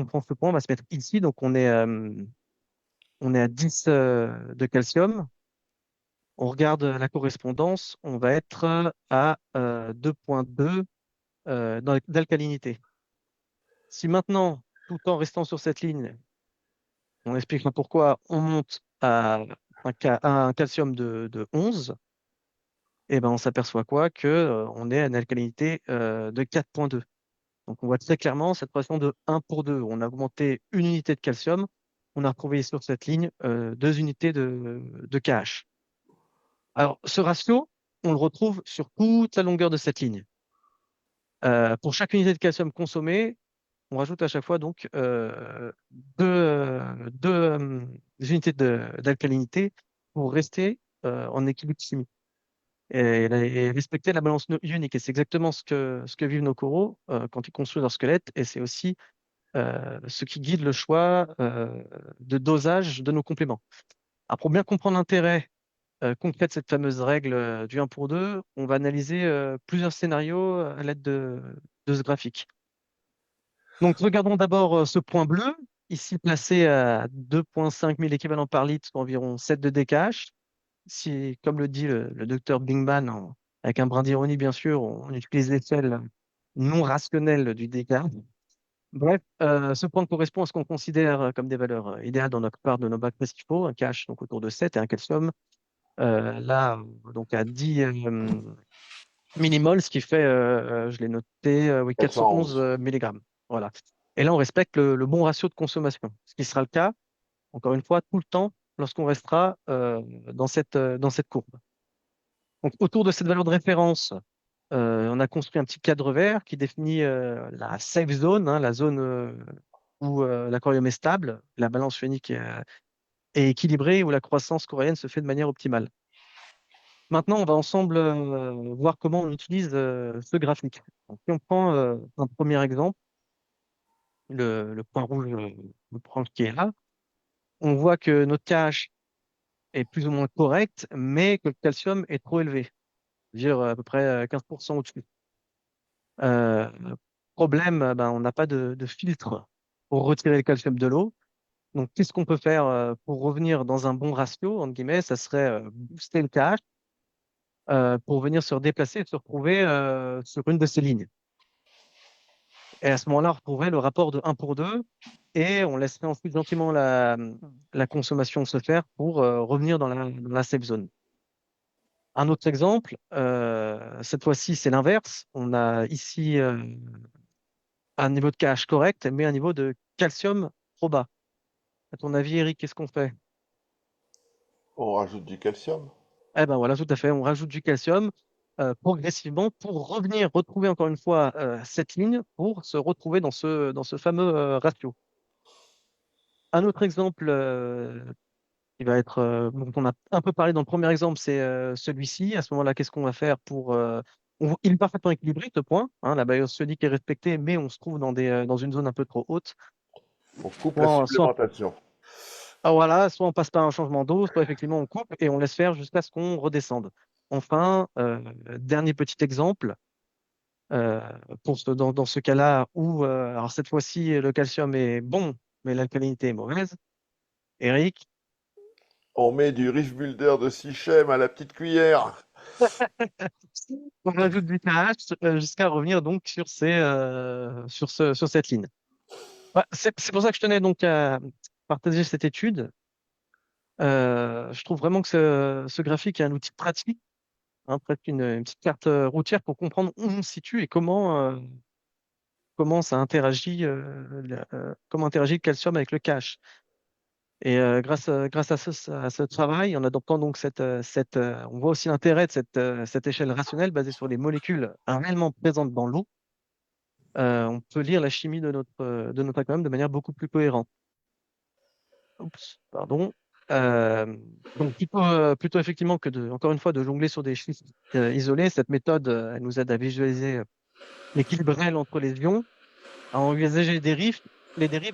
prend ce point, on va se mettre ici. Donc, on est à 10 de calcium. On regarde la correspondance, on va être à 2,2 d'alcalinité. Si maintenant, tout en restant sur cette ligne, on explique pourquoi on monte à à un calcium de 11, et ben on s'aperçoit quoi? Que, on est à une alcalinité de 4,2. Donc, on voit très clairement cette relation de 1 pour 2. On a augmenté une unité de calcium. On a retrouvé sur cette ligne 2 unités de KH. Alors, ce ratio, on le retrouve sur toute la longueur de cette ligne. Pour chaque unité de calcium consommée, on rajoute à chaque fois donc unités d'alcalinité pour rester en équilibre chimique et respecter la balance ionique. Et c'est exactement ce que vivent nos coraux quand ils construisent leur squelette. Et c'est aussi ce qui guide le choix de dosage de nos compléments. Alors, pour bien comprendre l'intérêt concret de cette fameuse règle du 1 pour 2, on va analyser plusieurs scénarios à l'aide de ce graphique. Donc, regardons d'abord ce point bleu, ici placé à 2,5 000 équivalents par litre, soit environ 7 de DKH. Si, comme le dit le docteur Bingman, avec un brin d'ironie bien sûr, on utilise l'échelle non rationnelle du DKH. Bref, ce point correspond à ce qu'on considère comme des valeurs idéales dans notre part de nos bacs principaux, un KH donc autour de 7 et un calcium là donc à 10 millimoles, ce qui fait, je l'ai noté, oui, 411 411. milligrammes. Voilà. Et là, on respecte le bon ratio de consommation, ce qui sera le cas, encore une fois, tout le temps lorsqu'on restera dans cette courbe. Donc, autour de cette valeur de référence, on a construit un petit cadre vert qui définit la safe zone, hein, la zone où l'aquarium est stable, la balance ionique est équilibrée, où la croissance coréenne se fait de manière optimale. Maintenant, on va ensemble voir comment on utilise ce graphique. Donc, si on prend un premier exemple, le point rouge, le point qui est là, on voit que notre KH est plus ou moins correct, mais que le calcium est trop élevé, c'est-à-dire à peu près 15% au-dessus. Euh, Problème, on n'a pas de filtre pour retirer le calcium de l'eau. Donc, qu'est-ce qu'on peut faire pour revenir dans un bon ratio, entre guillemets, ça serait booster le KH pour venir se déplacer et se retrouver sur une de ces lignes. Et à ce moment-là, on retrouverait le rapport de 1 pour 2 et on laisserait ensuite gentiment la consommation se faire pour revenir dans la safe zone. Un autre exemple, cette fois-ci, c'est l'inverse. On a ici un niveau de KH correct, mais un niveau de calcium trop bas. À ton avis, Eric, qu'est-ce qu'on fait? On rajoute du calcium. Eh ben voilà, tout à fait. On rajoute du calcium progressivement pour revenir retrouver encore une fois cette ligne pour se retrouver dans ce fameux ratio. Un autre exemple qui va être, dont on a un peu parlé dans le premier exemple, c'est celui-ci. À ce moment-là, qu'est-ce qu'on va faire pour... il est parfaitement équilibré, ce point, hein, la balance ionique est respectée, mais on se trouve dans une zone un peu trop haute. On coupe la Soit, supplémentation. ah, voilà, soit on passe par un changement d'eau, soit effectivement on coupe et on laisse faire jusqu'à ce qu'on redescende. Enfin, dernier petit exemple, euh, dans ce cas-là où, alors cette fois-ci, le calcium est bon, mais l'alcalinité est mauvaise. Eric, On met du Riffmulder de Sichem à la petite cuillère. on rajoute du pH jusqu'à revenir donc sur cette ligne. Ouais, c'est pour ça que je tenais donc à partager cette étude. Je trouve vraiment que ce graphique est un outil pratique, hein, presque une petite carte routière pour comprendre où on se situe et comment ça interagit, comment interagit le calcium avec le cash. Et grâce à ce travail, en adoptant donc on voit aussi l'intérêt de cette échelle rationnelle basée sur les molécules réellement présentes dans l'eau. On peut lire la chimie de notre aquarium de manière beaucoup plus cohérente. Oups, pardon. Euh, donc plutôt effectivement que encore une fois, de jongler sur des chiffres isolés, cette méthode, elle nous aide à visualiser l'équilibre réel entre les ions, à envisager les dérives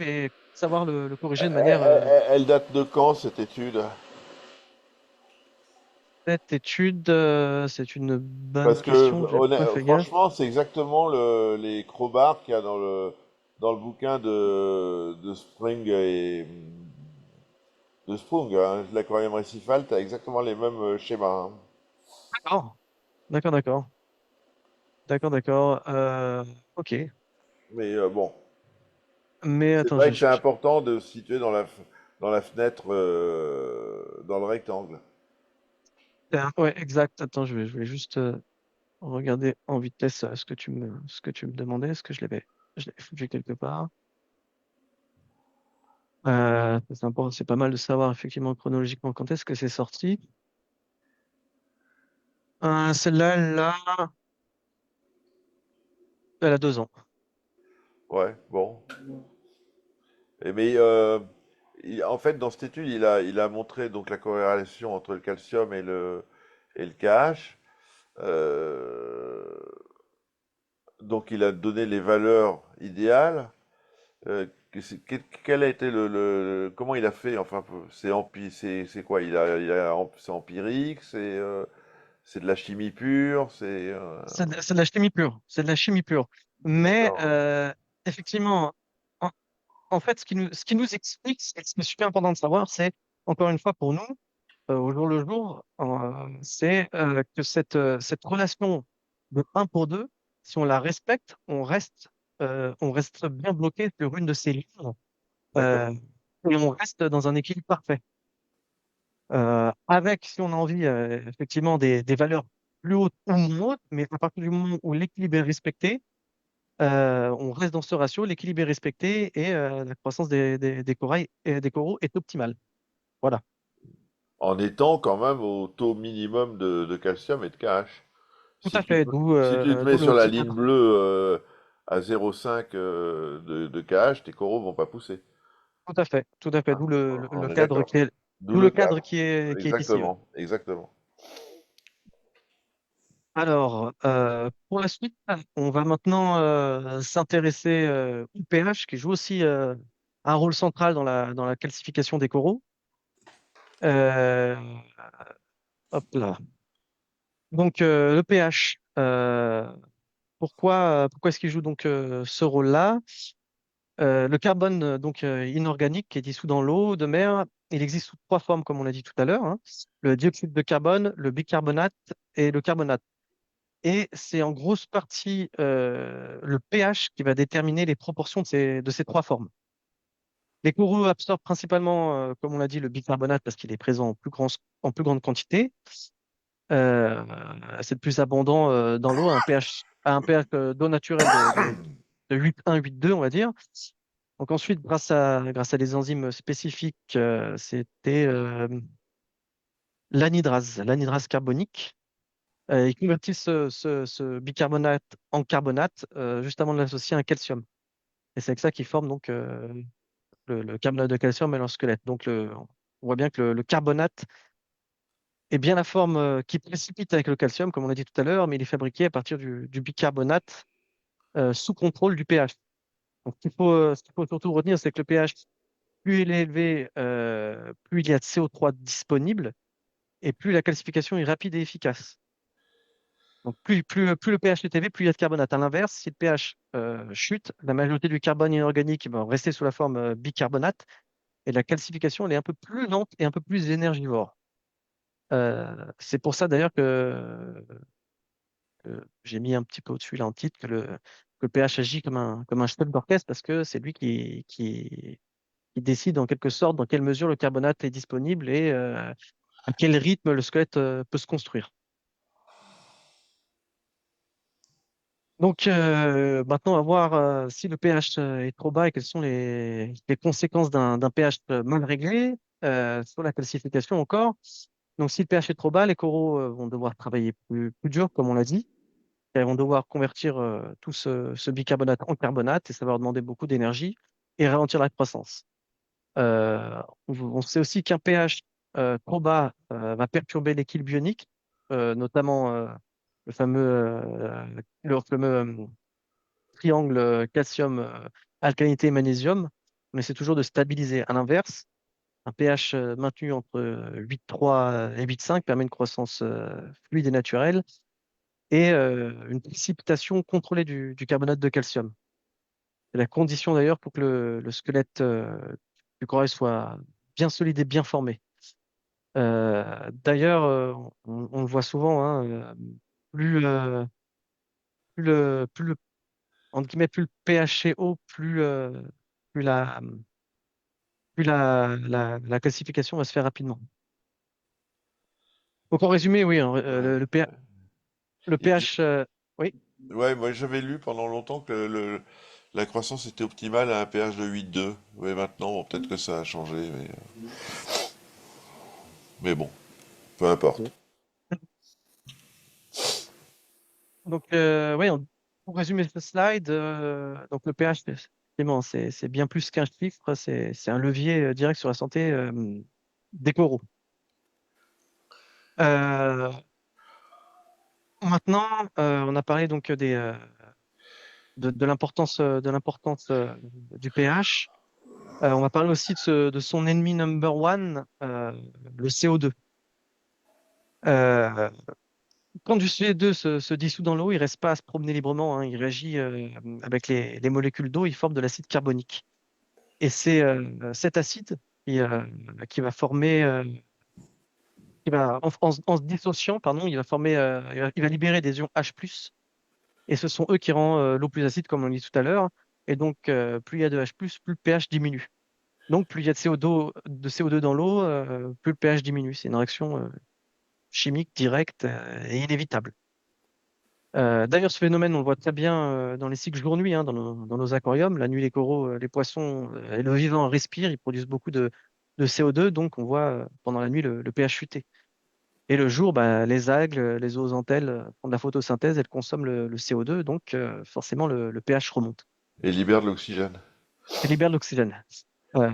et savoir le corriger de manière. Elle date de quand cette étude? Cette étude, c'est une bonne Parce question, j'ai pas fait gaffe. franchement, c'est exactement les crobards qu'il y a dans le bouquin de Spring et de Sprung, hein, l'aquarium récifal, tu as exactement les mêmes schémas, hein. D'accord, d'accord, d'accord, d'accord. Ok. Mais bon, Mais c'est attends, vrai que c'est important de se situer dans la fenêtre, dans le rectangle. ouais, exact. Attends, je vais juste regarder en vitesse ce que tu me demandais. Est-ce que je l'avais foutu quelque part? C'est pas mal de savoir effectivement chronologiquement quand est-ce que c'est sorti. Celle-là, elle a 2 ans. Ouais, bon. Mais en fait, dans cette étude, il a montré donc la corrélation entre le calcium et le KH. Euh, donc, il a donné les valeurs idéales. Quel a été comment il a fait? Enfin, c'est quoi? C'est empirique, c'est de la chimie pure, C'est de la chimie pure. C'est de la chimie pure. Mais d'accord. effectivement, en, en fait, ce qui nous explique, ce qui est super important de savoir, c'est, encore une fois, pour nous, au jour le jour, c'est que cette relation de un pour 2, si on la respecte, on reste bien bloqué sur une de ces lignes D'accord. euh, et on reste dans un équilibre parfait. Avec, si on a envie, effectivement, des valeurs plus hautes ou moins hautes, mais à partir du moment où l'équilibre est respecté, on reste dans ce ratio, l'équilibre est respecté et la croissance des corails et des coraux est optimale. Voilà. En étant quand même au taux minimum de calcium et de KH. Tout à fait. Si tu te mets D'où le sur la petit ligne cadre. bleue à 0,5 de KH, tes coraux vont pas pousser. Tout à fait. Tout à fait. Hein, on Le est cadre d'accord. qui est, D'où d'où le le cadre cadre. qui est ici. Ouais. Exactement, exactement. Alors, pour la suite, on va maintenant s'intéresser au pH qui joue aussi un rôle central dans la calcification des coraux. Euh, hop là. Donc, le pH. Pourquoi est-ce qu'il joue donc ce rôle-là? Le carbone inorganique qui est dissous dans l'eau de mer, il existe sous 3 formes, comme on l'a dit tout à l'heure, hein. Le dioxyde de carbone, le bicarbonate et le carbonate. Et c'est en grosse partie le pH qui va déterminer les proportions de ces 3 formes. Les coraux absorbent principalement, comme on l'a dit, le bicarbonate parce qu'il est présent en plus grande quantité. Euh, c'est le plus abondant dans l'eau, à un pH d'eau naturelle de 8,1, 8,2, on va dire. Donc ensuite, grâce à des enzymes spécifiques, c'était l'anhydrase carbonique. Ils convertissent ce bicarbonate en carbonate juste avant de l'associer à un calcium. Et c'est avec ça qu'ils forment donc le carbonate de calcium et leur squelette. Donc on voit bien que le carbonate est bien la forme qui précipite avec le calcium, comme on l'a dit tout à l'heure, mais il est fabriqué à partir du bicarbonate sous contrôle du pH. Donc, ce qu'il faut surtout retenir, c'est que le pH, plus il est élevé, plus il y a de CO3 disponible et plus la calcification est rapide et efficace. Donc, plus le pH est élevé, plus il y a de carbonate. À l'inverse, si le pH chute, la majorité du carbone inorganique va rester sous la forme bicarbonate et la calcification, elle est un peu plus lente et un peu plus énergivore. C'est pour ça d'ailleurs que j'ai mis un petit peu au-dessus là en titre que le pH agit comme un chef d'orchestre parce que c'est lui qui décide en quelque sorte dans quelle mesure le carbonate est disponible et à quel rythme le squelette peut se construire. Donc maintenant, on va voir si le pH est trop bas et quelles sont les conséquences d'un pH mal réglé sur la calcification encore. Donc si le pH est trop bas, les coraux vont devoir travailler plus dur, comme on l'a dit. Elles vont devoir convertir tout ce bicarbonate en carbonate et ça va leur demander beaucoup d'énergie et ralentir la croissance. On sait aussi qu'un pH trop bas va perturber l'équilibre ionique, notamment le fameux, le fameux triangle calcium, alcalinité, magnésium. On essaie toujours de stabiliser. À l'inverse, un pH maintenu entre 8,3 et 8,5 permet une croissance fluide et naturelle et une précipitation contrôlée du carbonate de calcium. C'est la condition d'ailleurs pour que le squelette du corail soit bien solide et bien formé. D'ailleurs, on le voit souvent, hein, plus, plus le, entre guillemets, plus le pH est haut, plus la, la calcification va se faire rapidement. Donc en résumé, oui, hein, Ouais. le Et pH, oui, ouais, moi j'avais lu pendant longtemps que la croissance était optimale à un pH de 8,2. Ouais, maintenant, bon, peut-être que ça a changé, mais bon, peu importe. ok. Donc oui, pour résumer ce slide, donc le pH, effectivement, c'est bien plus qu'un chiffre, c'est un levier direct sur la santé des coraux. Euh, Maintenant, on a parlé donc de l'importance du pH. On va parler aussi de son ennemi number one, le CO2. Euh, Quand du CO2 se dissout dans l'eau, il reste pas à se promener librement, hein. Il réagit avec les molécules d'eau, il forme de l'acide carbonique. Et c'est cet acide qui va former, en se dissociant, pardon, il va former, il va libérer des ions H+. Et ce sont eux qui rendent l'eau plus acide, comme on dit tout à l'heure. Et donc, plus il y a de H+, plus le pH diminue. Donc, plus il y a de CO2 dans l'eau, plus le pH diminue. C'est une réaction chimique directe et inévitable. D'ailleurs, ce phénomène, on le voit très bien dans les cycles jour-nuit, hein, dans nos aquariums. La nuit, les coraux, les poissons et le vivant respirent, ils produisent beaucoup de CO2, donc on voit pendant la nuit le pH chuter. Et le jour, bah, les algues, les zoozanthelles font de la photosynthèse, elles consomment le CO2, donc forcément le pH remonte. Et libère de l'oxygène. Elle libère de l'oxygène. Euh,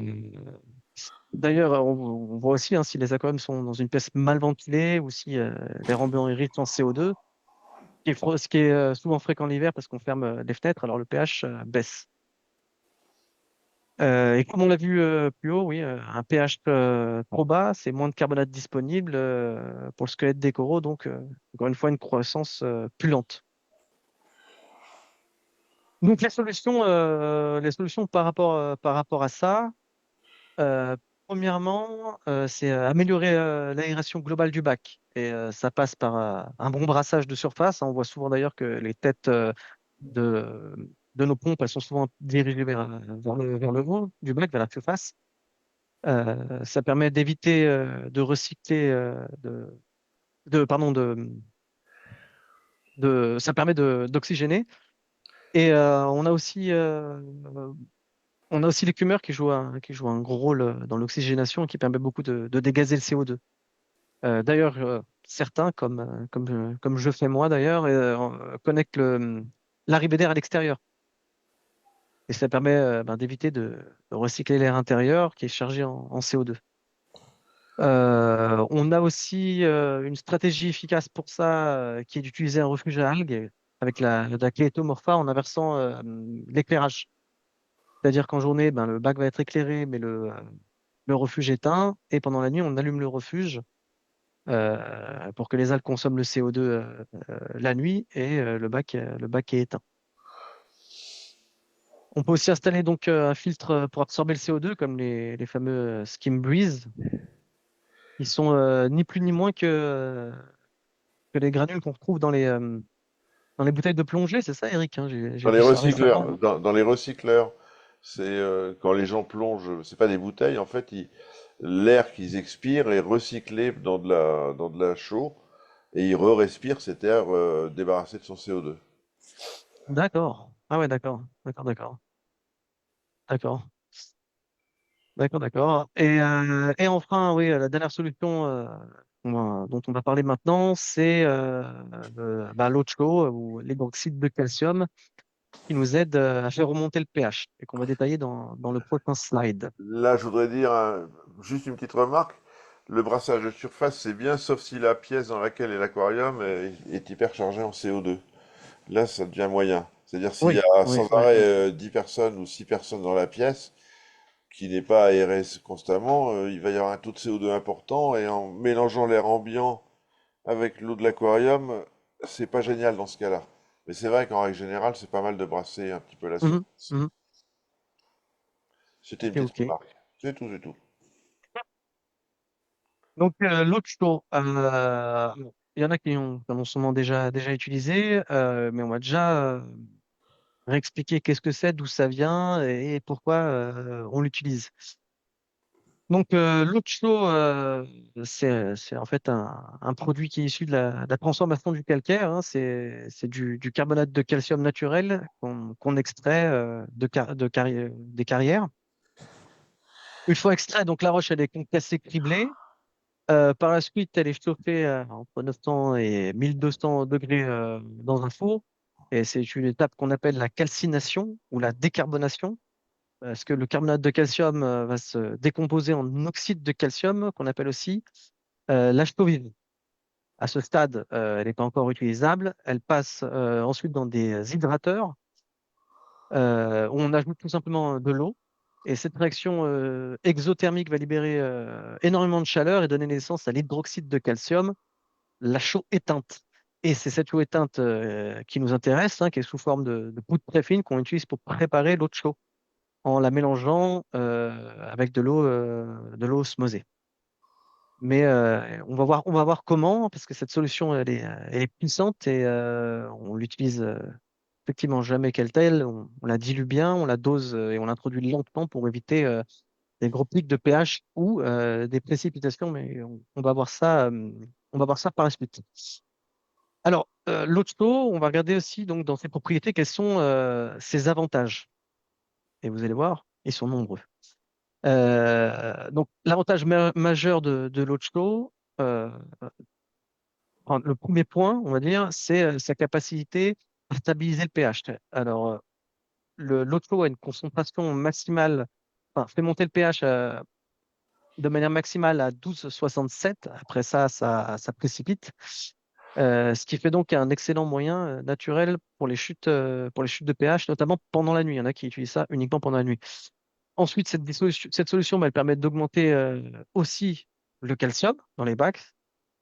D'ailleurs, on voit aussi hein, si les aquariums sont dans une pièce mal ventilée ou si l'air ambiant est riche en CO2, ce qui est souvent fréquent l'hiver parce qu'on ferme les fenêtres, alors le pH baisse. Et comme on l'a vu plus haut, oui, un pH trop bas, c'est moins de carbonate disponible pour le squelette des coraux, donc encore une fois une croissance plus lente. Donc les solutions par rapport à ça, euh, premièrement, c'est améliorer l'aération globale du bac. Et ça passe par un bon brassage de surface, hein. On voit souvent d'ailleurs que les têtes de, de nos pompes, elles sont souvent dirigées vers le haut du bac, vers la surface. Ça permet d'éviter de recycler, pardon, ça permet d'oxygéner. Et on a aussi l'écumeur qui joue un gros rôle dans l'oxygénation et qui permet beaucoup de dégazer le CO2. D'ailleurs, certains, comme je fais moi d'ailleurs, connectent l'arrivée d'air à l'extérieur. Et ça permet d'éviter de recycler l'air intérieur qui est chargé en CO2. On a aussi une stratégie efficace pour ça, qui est d'utiliser un refuge à algues avec la Chaetomorpha en inversant l'éclairage. C'est-à-dire qu'en journée, ben, le bac va être éclairé, mais le refuge éteint. Et pendant la nuit, on allume le refuge pour que les algues consomment le CO2 la nuit et le bac est éteint. On peut aussi installer donc un filtre pour absorber le CO2, comme les fameux Skim Breeze. Ils sont ni plus ni moins que les granules qu'on retrouve dans les bouteilles de plongée, c'est ça, Eric, hein, j'ai Dans les vu ça récemment. recycleurs, dans les recycleurs, c'est quand les gens plongent, c'est pas des bouteilles, en fait, l'air qu'ils expirent est recyclé dans de la chaux et ils re-respirent cet air débarrassé de son CO2. D'accord. Ah ouais, d'accord, d'accord. Et enfin, oui, la dernière solution dont on va parler maintenant, c'est bah, l'eau de chaux ou l'hydroxyde de calcium qui nous aide à faire remonter le pH et qu'on va détailler dans le prochain slide. Là, je voudrais dire juste une petite remarque. Le brassage de surface, c'est bien, sauf si la pièce dans laquelle est l'aquarium est hyperchargée en CO2. Là, ça devient moyen. C'est-à-dire s'il y Oui, a oui, sans oui, arrêt oui. 10 personnes ou 6 personnes dans la pièce, qui n'est pas aéré constamment, il va y avoir un taux de CO2 important et en mélangeant l'air ambiant avec l'eau de l'aquarium, c'est pas génial dans ce cas-là. Mais c'est vrai qu'en règle générale, c'est pas mal de brasser un petit peu la Mhm, surface. mhm. C'était une Ok, petite ok. remarque. C'est tout, c'est tout. Donc, l'autre chose, il y en a qui en ont sûrement déjà utilisé, mais on va déjà réexpliquer qu'est-ce que c'est, d'où ça vient et pourquoi on l'utilise. Donc, l'autre chose, c'est en fait un produit qui est issu de de la transformation du calcaire, hein. C'est du carbonate de calcium naturel qu'on extrait des carrières. Une fois extrait, donc la roche, elle est concassée, criblée. Par la suite, elle est chauffée entre 900 et 1200 degrés dans un four. Et c'est une étape qu'on appelle la calcination ou la décarbonation, parce que le carbonate de calcium va se décomposer en oxyde de calcium, qu'on appelle aussi l'H-tauine. À ce stade, elle n'est pas encore utilisable. Elle passe ensuite dans des hydrateurs où on ajoute tout simplement de l'eau. Et cette réaction exothermique va libérer énormément de chaleur et donner naissance à l'hydroxyde de calcium, la chaux éteinte. Et c'est cette chaux éteinte qui nous intéresse, hein, qui est sous forme de poudre très fine qu'on utilise pour préparer l'eau de chaux en la mélangeant avec de l'eau osmosée. Mais on va voir comment, parce que cette solution, elle est puissante et on l'utilise effectivement jamais qu'elle telle. On la dilue bien, on la dose et on l'introduit lentement pour éviter des gros pics de pH ou des précipitations. Mais on va voir ça par la suite. Alors, l'Otto, on va regarder aussi donc dans ses propriétés quels sont ses avantages. Et vous allez voir, ils sont nombreux. Donc, l'avantage majeur de l'Otto, euh, enfin, le premier point, on va dire, c'est sa capacité à stabiliser le pH. Alors, l'Otto a une concentration maximale, enfin, fait monter le pH de manière maximale à 12,67. Après ça, ça précipite. Ce qui fait donc un excellent moyen naturel pour les chutes de pH, notamment pendant la nuit. Il y en a qui utilisent ça uniquement pendant la nuit. Ensuite, cette solution, bah, elle permet d'augmenter aussi le calcium dans les bacs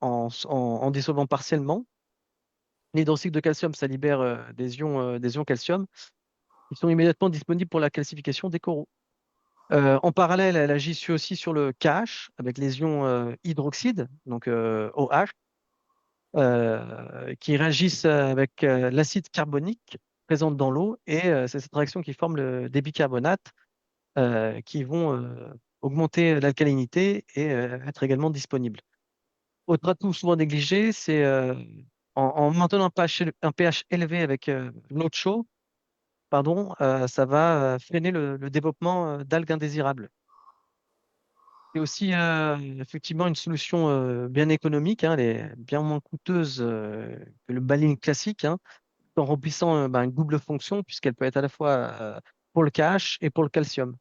en dissolvant partiellement. L'hydroxyde de calcium, ça libère des ions calcium qui sont immédiatement disponibles pour la calcification des coraux. En parallèle, elle agit aussi sur le KH avec les ions hydroxyde, donc OH, qui réagissent avec l'acide carbonique présent dans l'eau et c'est cette réaction qui forme des bicarbonates qui vont augmenter l'alcalinité et être également disponibles. Autre atout souvent négligé, c'est en maintenant un pH élevé avec l'eau de chaux, pardon, ça va freiner le développement d'algues indésirables. C'est aussi effectivement une solution bien économique, hein, elle est bien moins coûteuse que le baling classique, hein, en remplissant une double fonction, puisqu'elle peut être à la fois pour le KH et pour le calcium.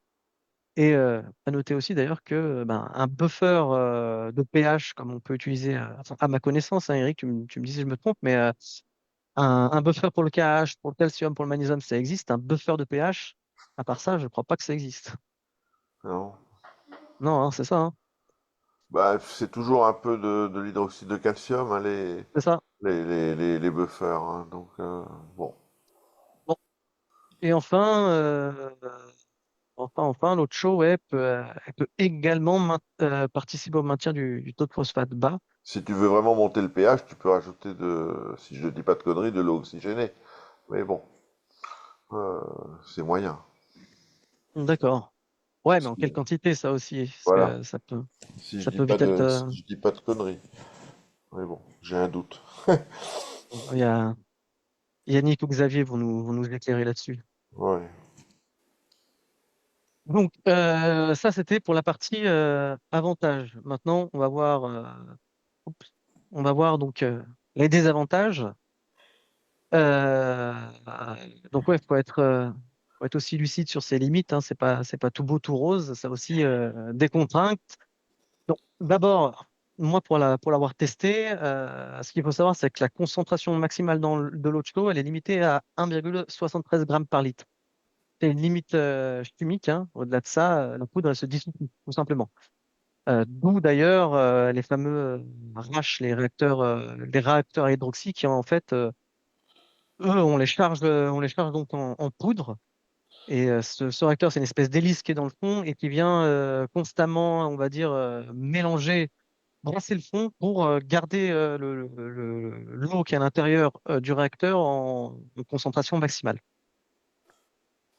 Et à noter aussi d'ailleurs que un buffer de pH, comme on peut utiliser, enfin, à ma connaissance, hein, Eric, tu me dis si je me trompe, mais un buffer pour le KH, pour le calcium, pour le magnésium, ça existe. Un buffer de pH À part ça, je crois pas que ça existe. Non. Non, hein, c'est ça, hein. Bah, c'est toujours un peu de l'hydroxyde de calcium, hein, C'est ça. les buffers, hein, donc, bon. Bon. Et enfin, l'autre show, ouais, elle peut également participer au maintien du taux de phosphate bas. Si tu veux vraiment monter le pH, tu peux rajouter si je ne dis pas de conneries, de l'eau oxygénée. Mais bon, euh, c'est moyen. D'accord. Ouais, mais en quelle Si- quantité, ça aussi? Parce Voilà. que Si je ça dis peut pas vite être, si je dis pas de conneries. Mais bon, j'ai un doute. il y a Yannick ou Xavier vont nous éclairer là-dessus. Ouais. Donc, ça, c'était pour la partie avantages. Maintenant, oups, on va voir donc les désavantages. Euh, donc, ouais, faut être aussi lucide sur ses limites, hein. C'est pas tout beau, tout rose. Ça a aussi des contraintes. Donc, d'abord, moi, pour l'avoir testé, ce qu'il faut savoir, c'est que la concentration maximale de l'eau de chaux, elle est limitée à 1,73 grammes par litre. C'est une limite chimique, hein. Au-delà de ça, la poudre, elle se dissout tout simplement. D'où d'ailleurs les fameux RACH, les réacteurs à hydroxy, qui en fait, eux, on les charge donc en poudre. Et ce réacteur, c'est une espèce d'hélice qui est dans le fond et qui vient constamment, on va dire, mélanger, brasser le fond pour garder l'eau qui est à l'intérieur du réacteur en concentration maximale.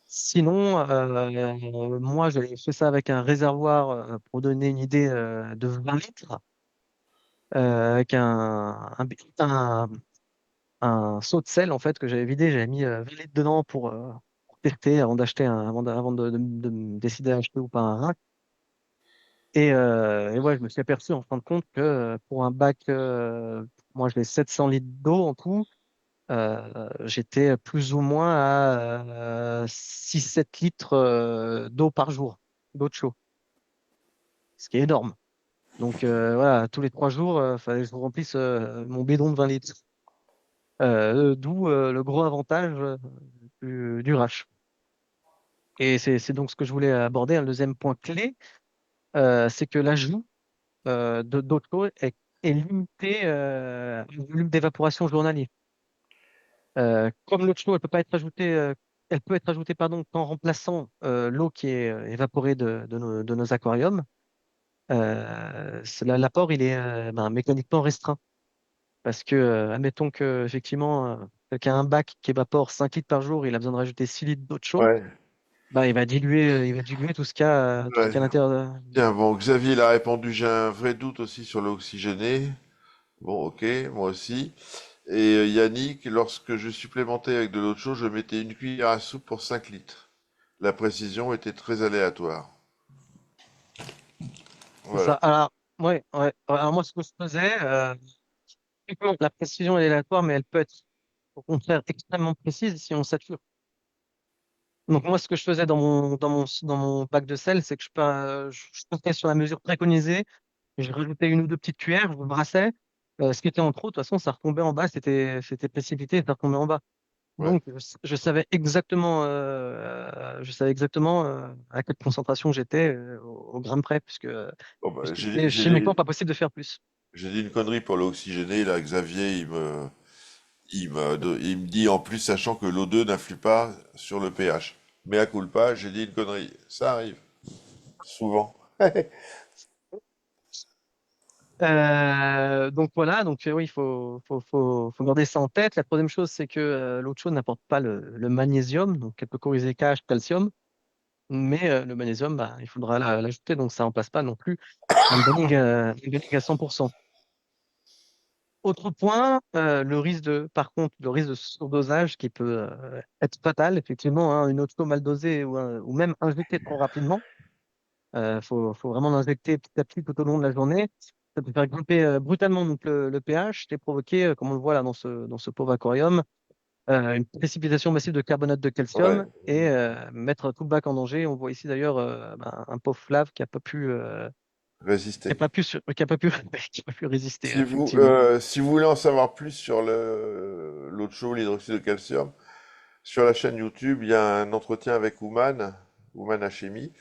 Sinon, moi, j'avais fait ça avec un réservoir, pour donner une idée, de 20 litres, avec un, un seau de sel en fait que j'avais vidé. J'avais mis 20 litres dedans pour tester avant de me décider à acheter ou pas un rack. Et ouais, je me suis aperçu en fin de compte que pour un bac, moi, j'ai 700 litres d'eau en tout. J'étais plus ou moins à 6-7 litres d'eau par jour, d'eau de chaud, ce qui est énorme. Donc voilà, tous les 3 jours, il fallait que je remplisse mon bidon de 20 litres. D'où le gros avantage du Rash. Et c'est donc ce que je voulais aborder. Un deuxième point clé, c'est que l'ajout d'eau de chaude est limité au volume d'évaporation journalier. Comme l'eau de chaude, elle peut pas être ajoutée, elle peut être ajoutée pardon, qu'en remplaçant l'eau qui est évaporée de nos aquariums. L'apport il est mécaniquement restreint parce que admettons que effectivement quelqu'un a un bac qui évapore 5 litres par jour, il a besoin de rajouter 6 litres d'eau de chaude. Ouais. Bah, il va diluer tout ce Ouais. qu'il y a à l'intérieur. Tiens, bon, Xavier il a répondu, j'ai un vrai doute aussi sur l'oxygéné. Bon, ok, moi aussi. Et Yannick, lorsque je supplémentais avec de l'eau chaude, je mettais une cuillère à soupe pour 5 litres. La précision était très aléatoire. C'est ça. Voilà. Alors, ouais, ouais. Alors moi, ce que je faisais, effectivement, la précision elle est aléatoire, mais elle peut être au contraire extrêmement précise si on sature. Donc moi, ce que je faisais dans mon bac de sel, c'est que je partais sur la mesure préconisée, je rajoutais une ou deux petites cuillères, je brassais. Ce qui était en trop, de toute façon, ça retombait en bas, c'était précipité, ça retombait en bas. Ouais. Donc je savais exactement à quelle concentration j'étais au gramme près, Bon, bah, puisque c'était chimiquement pas possible de faire plus. j'ai dit une connerie pour l'oxygéné. Là, Xavier, il me dit en plus, sachant que l'O2 n'influe pas sur le pH. Mais à culpa, j'ai dit une connerie. Ça arrive. Souvent. Donc voilà, donc oui, faut garder ça en tête. La troisième chose, c'est que l'eau chaude n'apporte pas le magnésium, donc elle peut corriger KH, calcium, mais le magnésium, bah, il faudra l'ajouter, donc ça remplace pas non plus un banning à 100%. Autre point, par contre, le risque de surdosage qui peut être fatal, effectivement, hein, une eau chaude mal dosée ou même injectée trop rapidement. Faut vraiment l'injecter petit à petit tout au long de la journée. Ça peut faire grimper brutalement donc le pH et provoquer, comme on le voit là dans ce pauvre aquarium, une précipitation massive de carbonate de Ouais. calcium et mettre tout le bac en danger. On voit ici d'ailleurs un pauvre Flav Résister. qui a pas pu, qui a pas pu résister, Si vous, effectivement. si vous voulez en savoir plus sur l'eau de chaude, l'hydroxyde de calcium, sur la chaîne YouTube, il y a un entretien avec Ouman Hachemi,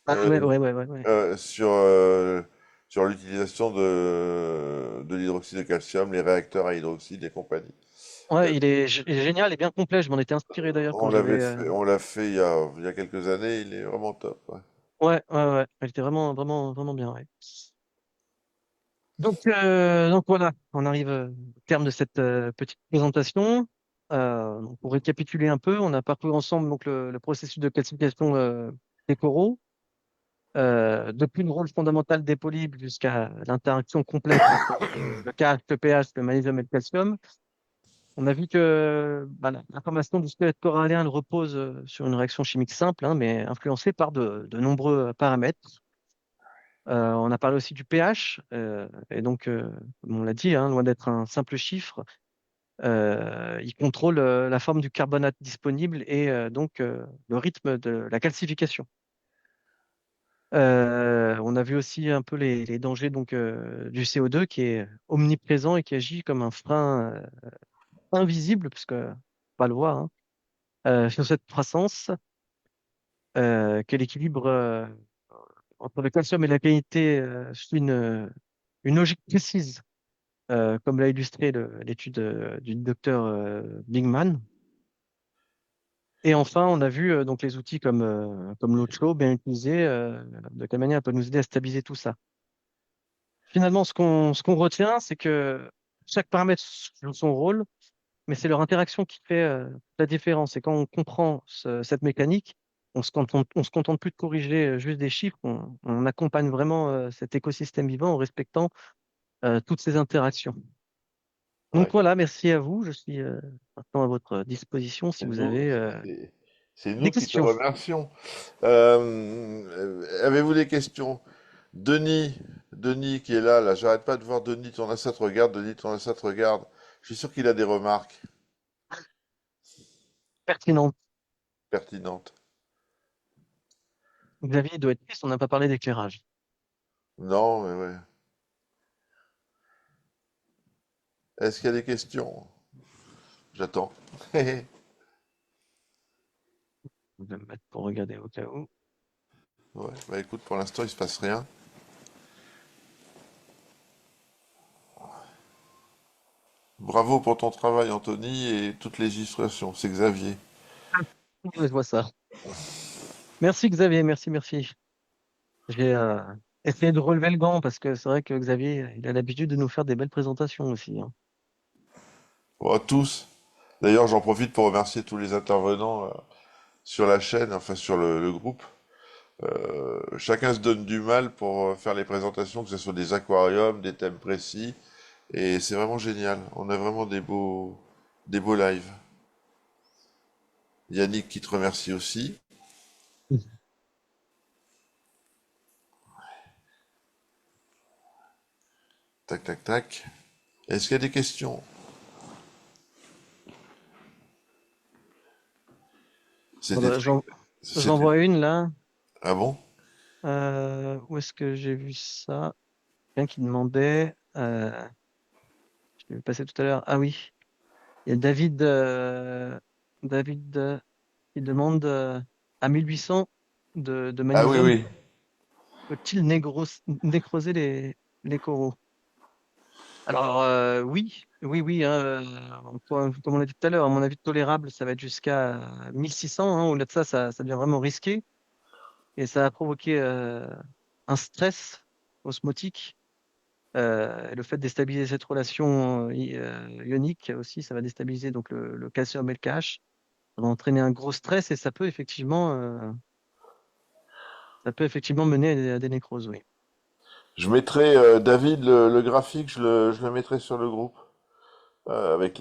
Ah euh, ouais, ouais, ouais, ouais, ouais. euh, sur, euh, sur l'utilisation de l'hydroxyde de calcium, les réacteurs à hydroxyde et compagnie. Euh, Ouais, il est génial et bien complet. Je m'en étais inspiré d'ailleurs quand j'avais. on l'a fait il y a quelques années, il est vraiment top. Ouais. Ouais, ouais, ouais. Il était vraiment, vraiment, vraiment bien. Ouais. Donc voilà, on arrive au terme de cette petite présentation. Donc pour récapituler un peu, on a parcouru ensemble donc le processus de classification des coraux, depuis le rôle fondamental des polypes jusqu'à l'interaction complexe entre le KH, le pH, le magnésium et le calcium. On a vu que bah, la formation du squelette corallien elle repose sur une réaction chimique simple, hein, mais influencée par de nombreux paramètres. On a parlé aussi du pH, et donc, comme on l'a dit, hein, loin d'être un simple chiffre, il contrôle la forme du carbonate disponible et donc le rythme de la calcification. On a vu aussi un peu les dangers donc, du CO2 qui est omniprésent et qui agit comme un frein invisible, puisque on va le voir, hein, sur cette croissance, que l'équilibre entre le calcium et la qualité suit une logique précise, comme l'a illustré l'étude du docteur Bigman. Et enfin, on a vu donc les outils comme l'Outflow, bien utilisés, de quelle manière elle peut nous aider à stabiliser tout ça. Finalement, ce qu'on retient, c'est que chaque paramètre joue son rôle, mais c'est leur interaction qui fait la différence. Et quand on comprend cette mécanique, on se contente plus de corriger juste des chiffres, on accompagne vraiment cet écosystème vivant en respectant toutes ces interactions. Donc Ouais. voilà, merci à vous. Je suis maintenant à votre disposition si C'est vous nous, avez c'est des nous qui te questions. remercions. Avez-vous des questions? Denis, Denis qui est là, j'arrête pas de voir Denis, ton asset regarde, Denis, ton asset regarde. Je suis sûr qu'il a des remarques Pertinentes. pertinentes. Xavier doit être triste, on n'a pas parlé d'éclairage. Non, mais ouais. Est-ce qu'il y a des questions? J'attends. Je vais me mettre pour regarder au cas où. Ouais, bah écoute, pour l'instant, il se passe rien. Bravo pour ton travail, Anthony, et toutes les illustrations. C'est Xavier. Je vois ça. Merci Xavier, merci, merci. J'ai essayé de relever le gant parce que c'est vrai que Xavier, il a l'habitude de nous faire des belles présentations aussi, hein. Bon, à tous. D'ailleurs, j'en profite pour remercier tous les intervenants sur la chaîne, enfin sur le groupe. Chacun se donne du mal pour faire les présentations, que ce soit des aquariums, des thèmes précis, et c'est vraiment génial. On a vraiment des beaux lives. Yannick qui te remercie aussi. Tac, tac, tac. Est-ce qu'il y a des questions? C'était Voilà, très... j'en C'était... vois une là. Ah bon? Où est-ce que j'ai vu ça? Quelqu'un qui demandait. Je l'ai vu passer tout à l'heure. Ah oui, il y a David qui demande à 1800 de Ah oui, magnésium, oui. peut-il nécroser les coraux? Alors oui, oui, oui, hein, comme on l'a dit tout à l'heure, à mon avis tolérable, ça va être jusqu'à 1600, hein. Au-delà de ça, ça devient vraiment risqué et ça a provoqué un stress osmotique. Et le fait de déstabiliser cette relation ionique aussi, ça va déstabiliser donc le calcium et le KH. Ça va entraîner un gros stress et ça peut effectivement mener à des nécroses, oui. Je mettrai, David, le graphique, je le mettrai sur le groupe, avec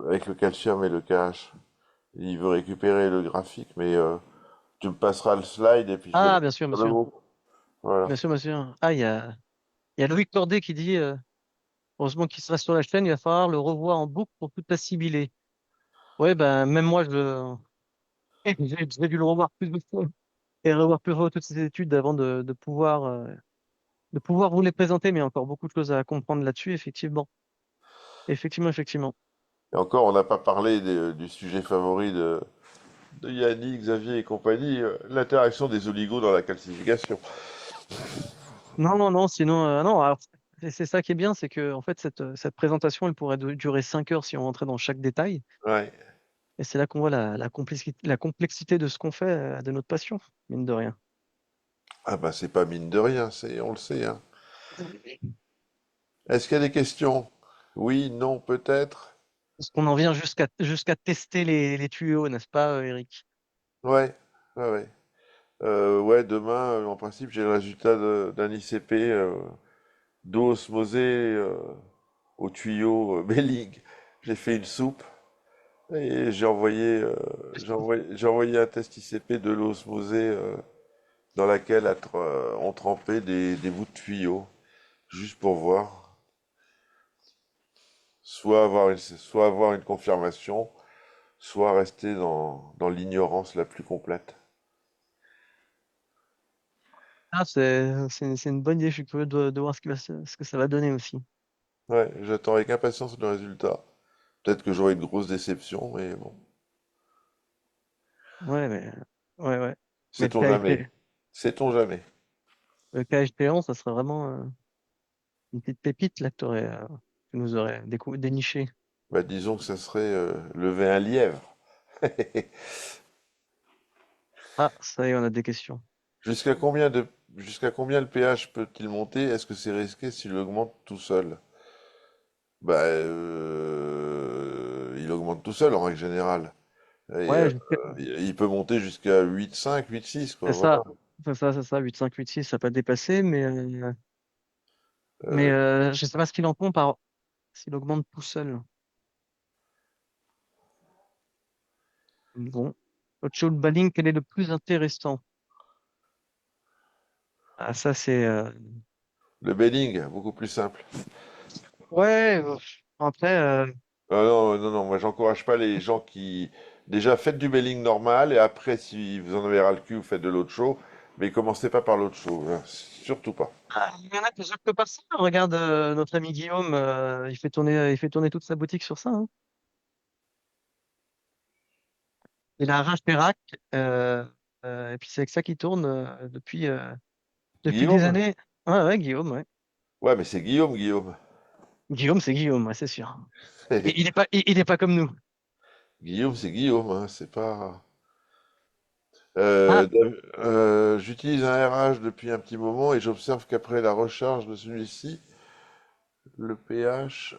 avec le calcium et le KH. Il veut récupérer le graphique, mais tu me passeras le slide et puis je le Ah, mettrai bien sûr, bien sur le sûr. groupe. Voilà. Bien sûr, bien sûr. Ah, il y a Loïc Cordet qui dit heureusement qu'il sera sur la chaîne, il va falloir le revoir en boucle pour tout assimiler. Ouais, ben, même moi, j'ai dû le revoir plus de fois et revoir plus de fois toutes ces études avant de pouvoir vous les présenter, mais il y a encore beaucoup de choses à comprendre là-dessus, effectivement. Effectivement, effectivement. Et encore, on n'a pas parlé du sujet favori de Yannick, Xavier et compagnie, l'interaction des oligos dans la calcification. Non, non, non, sinon, non, alors, c'est ça qui est bien, c'est que, en fait, cette présentation, elle pourrait durer 5 heures si on rentrait dans chaque détail. Ouais. Et c'est là qu'on voit la complexité de ce qu'on fait, de notre passion, mine de rien. Ah bah c'est pas mine de rien, on le sait, hein. Est-ce qu'il y a des questions? Oui, non, peut-être? Parce qu'on en vient jusqu'à tester les tuyaux, n'est-ce pas, Eric? Ouais, ouais, ouais. Ouais, demain, en principe, j'ai le résultat d'un ICP d'eau osmosée au tuyau Belling. J'ai fait une soupe et j'ai envoyé un test ICP de l'eau osmosée dans laquelle on trempait des bouts de tuyaux, juste pour voir, soit avoir une confirmation, soit rester dans l'ignorance la plus complète. Ah, c'est une bonne idée, je suis curieux de voir ce que ça va donner aussi. Ouais, j'attends avec impatience le résultat. Peut-être que j'aurai une grosse déception, mais bon, Ouais, mais, ouais, ouais. Mais sait-on jamais. Sait-on jamais. le cas échéant, ça serait vraiment une petite pépite là que nous aurait déniché. Bah, disons que ça serait lever un lièvre. Ah, ça y est, on a des questions. Jusqu'à combien jusqu'à combien le pH peut-il monter? Est-ce que c'est risqué s'il augmente tout seul? Bah, il augmente tout seul en règle générale. Et Ouais, il peut monter jusqu'à 8,5, 8,6, quoi, c'est voilà. ça. C'est ça, 8,5, 8,6, ça peut dépasser, mais Euh, je sais pas ce qu'il en compte par s'il augmente tout seul. Bon. Autre chose, Balling, quel est le plus intéressant? Ah, ça, c'est. le belling, beaucoup plus simple. Ouais, après, Ah non, non, non, moi j'encourage pas les gens qui... Déjà, faites du belling normal et après, si vous en avez ras le cul, vous faites de l'eau de chaud. Mais commencez pas par l'eau de chaud, hein, surtout pas. il y en a qui que par ça. Regarde notre ami Guillaume, il fait tourner toute sa boutique sur ça, hein. Il a un Rage Perrac, et puis c'est avec ça qu'il tourne depuis des Guillaume? années. Ouais, ouais, Guillaume, ouais. Ouais, mais c'est Guillaume, Guillaume. Guillaume, c'est Guillaume, ouais, c'est sûr. Il est pas comme nous. Guillaume, c'est Guillaume, hein, c'est pas... Ah, J'utilise un RH depuis un petit moment et j'observe qu'après la recharge de celui-ci, le pH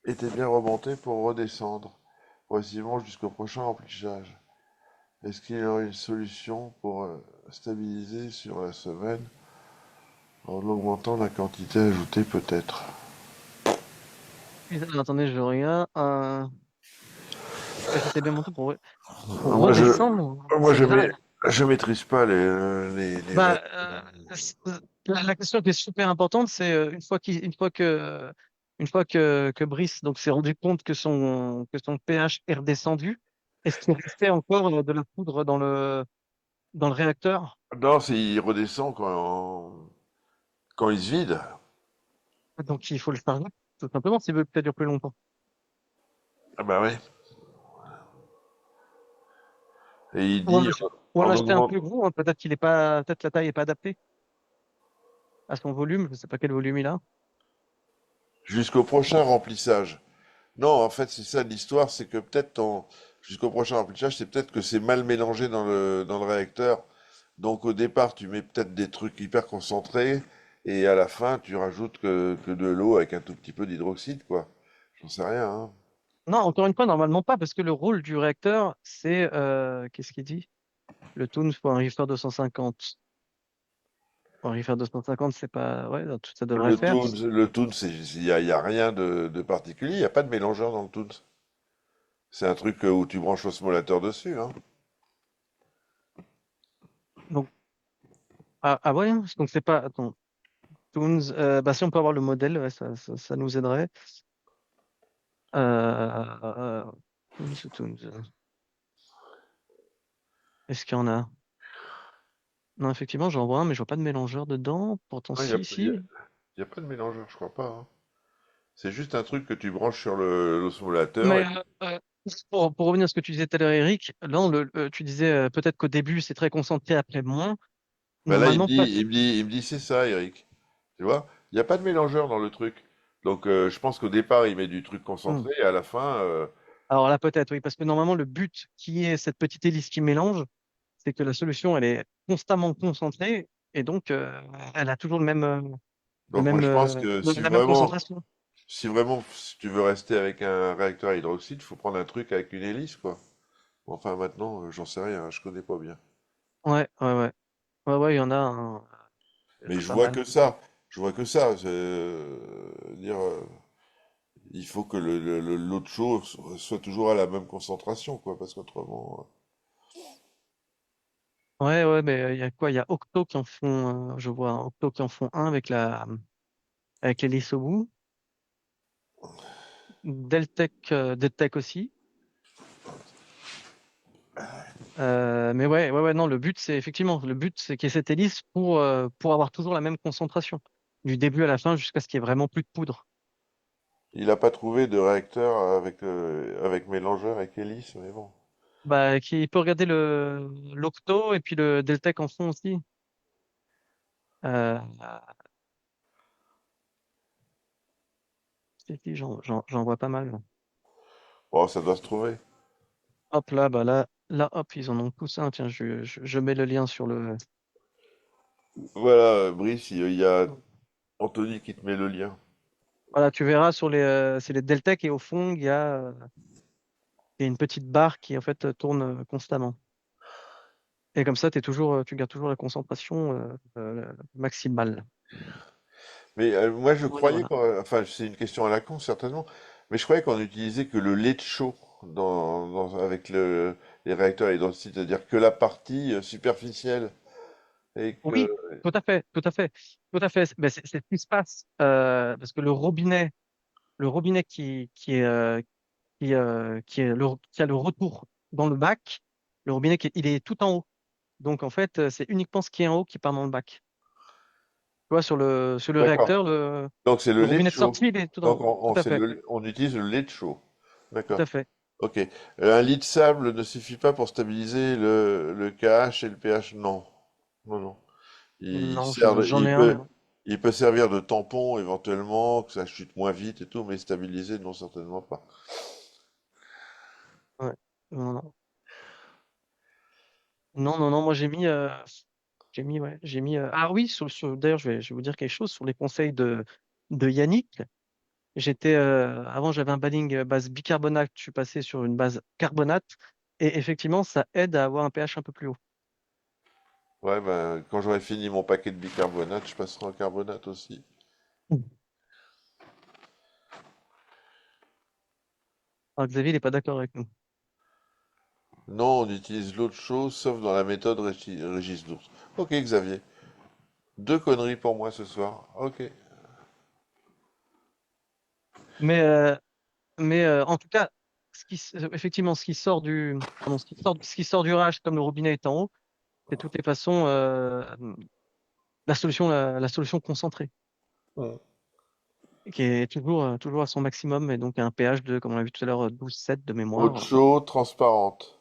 était bien remonté pour redescendre progressivement jusqu'au prochain remplissage. Est-ce qu'il y aurait une solution pour stabiliser sur la semaine en augmentant la quantité ajoutée peut-être? putain, attendez, je regarde. J'étais bien monté pour Moi je, redescendre. moi C'est grave. je maîtrise pas les règles. Bah, la question qui est super importante, c'est une fois que Brice donc s'est rendu compte que son pH est redescendu, est-ce qu'il restait encore de la poudre dans le réacteur? Non, il redescend quand il se vide. Donc il faut le faire tout simplement s'il veut que ça dure plus longtemps. Ah bah ouais. Et il Ou en, dit ach- ou en en acheter un augmente plus gros, hein, peut-être la taille est pas adaptée à son volume, je sais pas quel volume il a. jusqu'au prochain remplissage. Non, en fait, c'est ça l'histoire, c'est que jusqu'au prochain remplissage, c'est peut-être que c'est mal mélangé dans le réacteur. Donc au départ, tu mets peut-être des trucs hyper concentrés et à la fin, tu rajoutes que de l'eau avec un tout petit peu d'hydroxyde, quoi. J'en sais rien, hein. Non, encore une fois, normalement pas, parce que le rôle du réacteur, c'est qu'est-ce qu'il dit? Le Toon pour un reefer 250. Pour un reefer 250, c'est pas. Ouais, donc, ça devrait le faire. Le Toons, y a rien de particulier, il n'y a pas de mélangeur dans le Toons. C'est un truc où tu branches l'osmolateur dessus, hein. Donc, ah ouais, hein, donc c'est pas. Attends, Toons, bah si on peut avoir le modèle, ouais, ça nous aiderait. Toons, Toons. Est-ce qu'il y en a? Non, effectivement, j'en vois un, mais je vois pas de mélangeur dedans. Pourtant, Il n'y a, si, y a- si. y a pas de mélangeur, je crois pas, hein. C'est juste un truc que tu branches sur l'osmolateur Mais et juste pour revenir à ce que tu disais tout à l'heure, Eric, là, tu disais peut-être qu'au début, c'est très concentré, après moins. ben là, il me Normalement, pas. dit, il me dit, il me dit c'est ça, Eric. Tu vois? Il n'y a pas de mélangeur dans le truc. Donc, je pense qu'au départ, il met du truc Hmm. concentré et à la fin, Alors là, peut-être, oui, parce que normalement, le but qui est cette petite hélice qui mélange, c'est que la solution, elle est constamment concentrée et donc elle a toujours donc moi, je pense que la même concentration. si vraiment, si tu veux rester avec un réacteur à hydroxyde, faut prendre un truc avec une hélice, quoi. Bon, enfin, maintenant, j'en sais rien, hein, je connais pas bien. Ouais, ouais, ouais. Ouais, ouais, il y en Mais a je pas vois mal. que ça. Je vois que ça. Dire, il faut que l'eau de chaud soit toujours à la même concentration, quoi, parce qu'autrement. Ouais, ouais, mais il y a quoi? Il y a Octo qui en font, je vois, hein, Octo qui en font un avec l'hélice au bout. Deltec aussi. Mais ouais, ouais, ouais, non, le but, c'est qu'il y ait cette hélice pour avoir toujours la même concentration, du début à la fin, jusqu'à ce qu'il y ait vraiment plus de poudre. Il n'a pas trouvé de réacteur avec mélangeur avec hélice, mais bon. Bah, il peut regarder l'Octo et puis le Deltec en fond aussi. Euh, j'en vois pas mal. Bon, ça doit se trouver. Hop là, bah là, hop, ils en ont tous un. Tiens, je mets le lien sur le. Voilà, Brice, il y a Anthony qui te met le lien. Voilà, tu verras c'est les Deltec et au fond, il y a une petite barre qui en fait tourne constamment. Et comme ça, tu gardes toujours la concentration maximale. Mais moi, je Voilà, croyais voilà. qu'on... Enfin, c'est une question à la con, certainement. Mais je croyais qu'on utilisait que le lait de chaud avec les réacteurs hydroxyde, c'est-à-dire que la partie superficielle. Et que... Oui, tout à fait, tout à fait, tout à fait. Ben, c'est ce qui se passe parce que le robinet qui a le retour dans le bac, il est tout en haut. Donc en fait, c'est uniquement ce qui est en haut qui part dans le bac. Tu vois, sur le D'accord. réacteur, Donc c'est le le lait de robinet de chaud. sortie, il est tout en Donc haut. Tout à fait, on utilise le lait de chaud. tout D'accord. à fait. Ok. Un lit de sable ne suffit pas pour stabiliser le KH et le pH? Non. Non, non. Non, j'en ai un. Moi. Il peut servir de tampon éventuellement, que ça chute moins vite et tout, mais stabiliser, non, certainement pas. Ouais. Non, non. Non, non, non, moi j'ai mis. Ah oui, d'ailleurs, je vais vous dire quelque chose sur les conseils de Yannick. Avant, j'avais un baling base bicarbonate, je suis passé sur une base carbonate, et effectivement, ça aide à avoir un pH un peu plus haut. Ouais, ben, quand j'aurai fini mon paquet de bicarbonate, je passerai en carbonate aussi. Mm. Alors, Xavier, il n'est pas d'accord avec nous. Non, on utilise l'eau de chaud, sauf dans la méthode Régis d'ours. Ok, Xavier. Deux conneries pour moi ce soir. Ok. Mais, euh, mais en tout cas, effectivement, ce qui sort du rage, comme le robinet est en haut, c'est de toutes les façons la solution concentrée, Hmm. qui est toujours à son maximum, et donc un pH de, comme on l'a vu tout à l'heure, 12,7 de Eau de mémoire. chaud, transparente.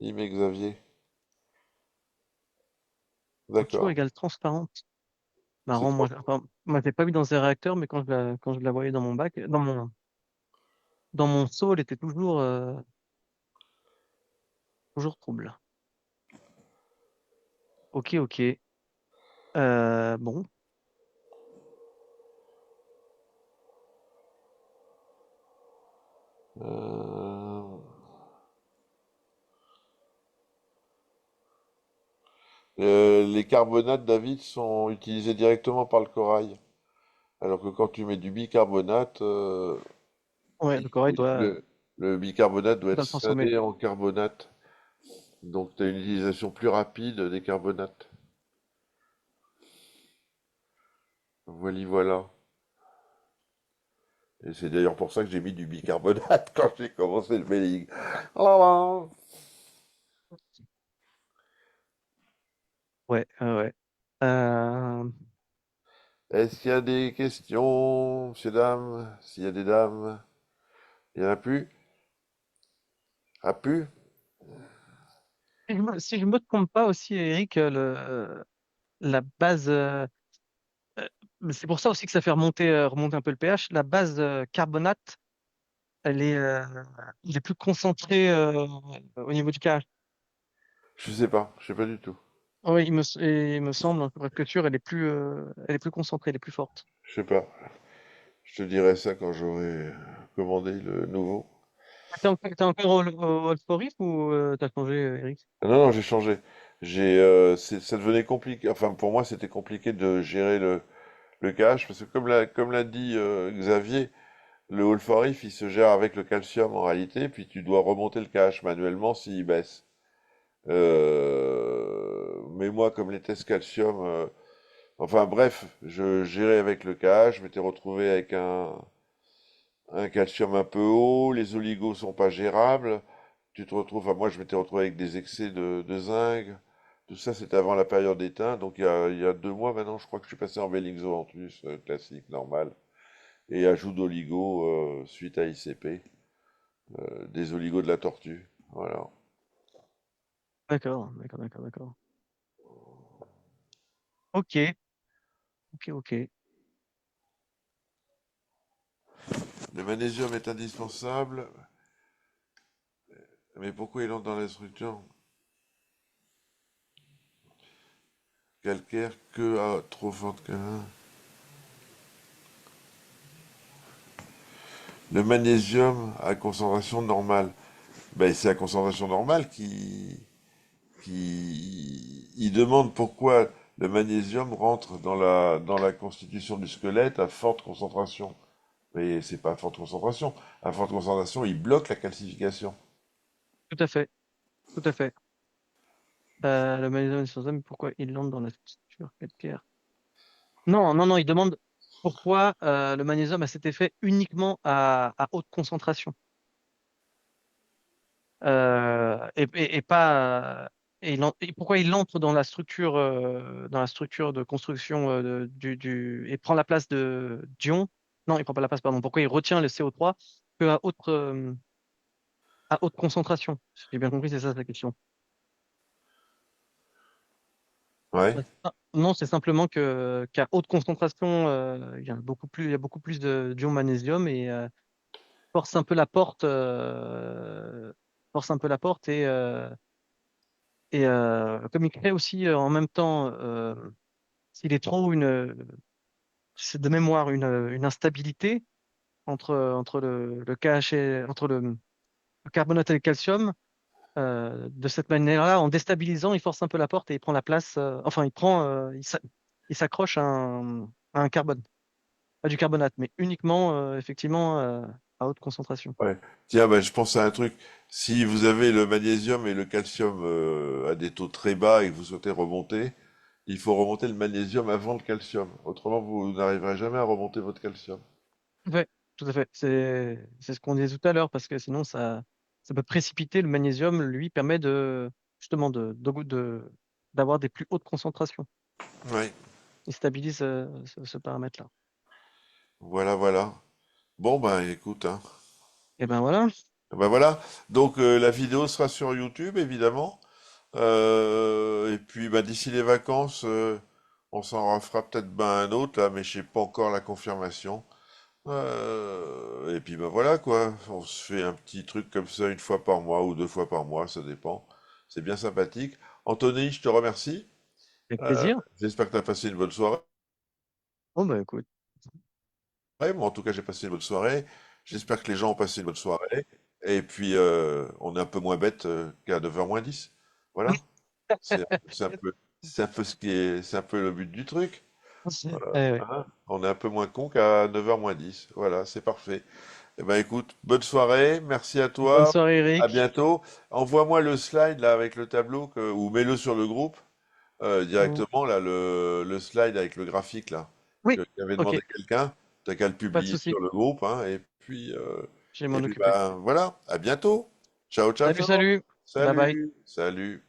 Il met Xavier. Chaud D'accord. égale transparente. C'est Marrant, trop. moi, je l'ai pas vu dans un réacteur, mais quand je la voyais dans dans mon seau, elle était toujours trouble. Ok, ok. Bon. Euh, les carbonates, David, sont utilisés directement par le corail. Alors que quand tu mets du bicarbonate, Ouais, le corail le bicarbonate doit être doit le transformer. scindé en carbonate. Donc tu as une utilisation plus rapide des carbonates. Voilà, voilà. Et c'est d'ailleurs pour ça que j'ai mis du bicarbonate quand j'ai commencé le mailing. Ah là. Ouais, ouais. Euh, Est-ce qu'il y a des questions, messieurs, dames? S'il y a des dames, il n'y en a plus? A plus? Si je me trompe pas aussi, Eric, la base, c'est pour ça aussi que ça fait remonter un peu le pH. La base carbonate, elle est, il est plus concentré au niveau du pH. Je sais pas du tout. Oui, il me semble, pour être sûr, elle est plus concentrée, elle est plus forte. Je sais pas. Je te dirai ça quand j'aurai commandé le nouveau. T'es encore au Wolforif ou t'as changé, Eric? Ah non, non, j'ai changé. Ça devenait compliqué. Enfin, pour moi, c'était compliqué de gérer le cache parce que comme l'a dit Xavier, le Hall for If, il se gère avec le calcium en réalité, puis tu dois remonter le cache manuellement s'il baisse. Mais moi, comme les tests calcium, enfin bref, je gérais avec le cache, je m'étais retrouvé avec un calcium un peu haut, les oligos sont pas gérables, tu te retrouves, enfin moi je m'étais retrouvé avec des excès de zinc, tout ça c'était avant la période d'éteint, donc il y a 2 mois maintenant je crois que je suis passé en Bellingzoanthus classique, normal, et ajout d'oligo suite à ICP, des oligos de la tortue, voilà. D'accord, d'accord, d'accord, d'accord. Ok, ok, ok. Le magnésium est indispensable, mais pourquoi il entre dans la structure calcaire que à trop forte que... Le magnésium à concentration normale. Ben, c'est la concentration normale il demande pourquoi le magnésium rentre dans la constitution du squelette à forte concentration. Mais c'est pas à forte concentration. À forte concentration, il bloque la calcification. Tout à fait, tout à fait. Le magnésium est sans mais pourquoi il entre dans la structure calcaire? Non, non, non, il demande pourquoi le magnésium a cet effet uniquement à haute concentration. Et pas et pourquoi il entre dans la structure de construction et prend la place de d'ion. Non, il prend pas la place, pardon. Pourquoi il retient le CO3 que à haute concentration? Si j'ai bien compris, c'est ça la question. Ouais. Non, c'est simplement que qu'à haute concentration, il y a beaucoup plus de d'ion magnésium et force un peu la porte, force un peu la porte et comme il crée aussi en même temps, s'il est trop c'est de mémoire une instabilité entre le KH entre le carbonate et le calcium. De cette manière-là, en déstabilisant, il force un peu la porte et il prend la place. Enfin, il s'accroche à un carbone, pas du carbonate, mais uniquement effectivement à haute concentration. Ouais. Tiens, ben, je pense à un truc. Si vous avez le magnésium et le calcium à des taux très bas et que vous souhaitez remonter, il faut remonter le magnésium avant le calcium. Autrement, vous n'arriverez jamais à remonter votre calcium. Ouais, tout à fait. C'est ce qu'on disait tout à l'heure parce que sinon ça peut précipiter. Le magnésium, lui, permet de justement d'avoir des plus hautes concentrations. Oui. Il stabilise ce paramètre-là. Voilà, voilà. Bon, ben écoute, hein. Et ben voilà. Ben voilà. Donc la vidéo sera sur YouTube, évidemment. Et puis ben, d'ici les vacances, on s'en refera peut-être ben, un autre, là, mais je sais pas encore la confirmation. Et puis ben voilà quoi. On se fait un petit truc comme ça une fois par mois ou 2 fois par mois, ça dépend. C'est bien sympathique. Anthony, je te remercie. Avec Euh, plaisir. J'espère que tu as passé une bonne soirée. Bon bah écoute. Moi, en tout cas, j'ai passé une bonne soirée. J'espère que les gens ont passé une bonne soirée. Et puis, on est un peu moins bête qu'à 9h moins 10. Voilà. C'est un peu c'est un peu le but du truc. Voilà. Ouais. Hein, on est un peu moins con qu'à 9h moins 10. Voilà, c'est parfait. Eh ben, écoute, bonne soirée. Merci à Bonne toi. soirée, À Eric. bientôt. Envoie-moi le slide là avec le tableau ou mets-le sur le groupe Ou- directement là, le slide avec le graphique là Oui, que qu'avait ok, demandé quelqu'un. T'as qu'à le pas de publier souci. sur le groupe, hein, Je vais m'en et puis occuper. ben voilà, à bientôt. Ciao, ciao, Salut, ciao. salut. Bye bye. Salut, salut.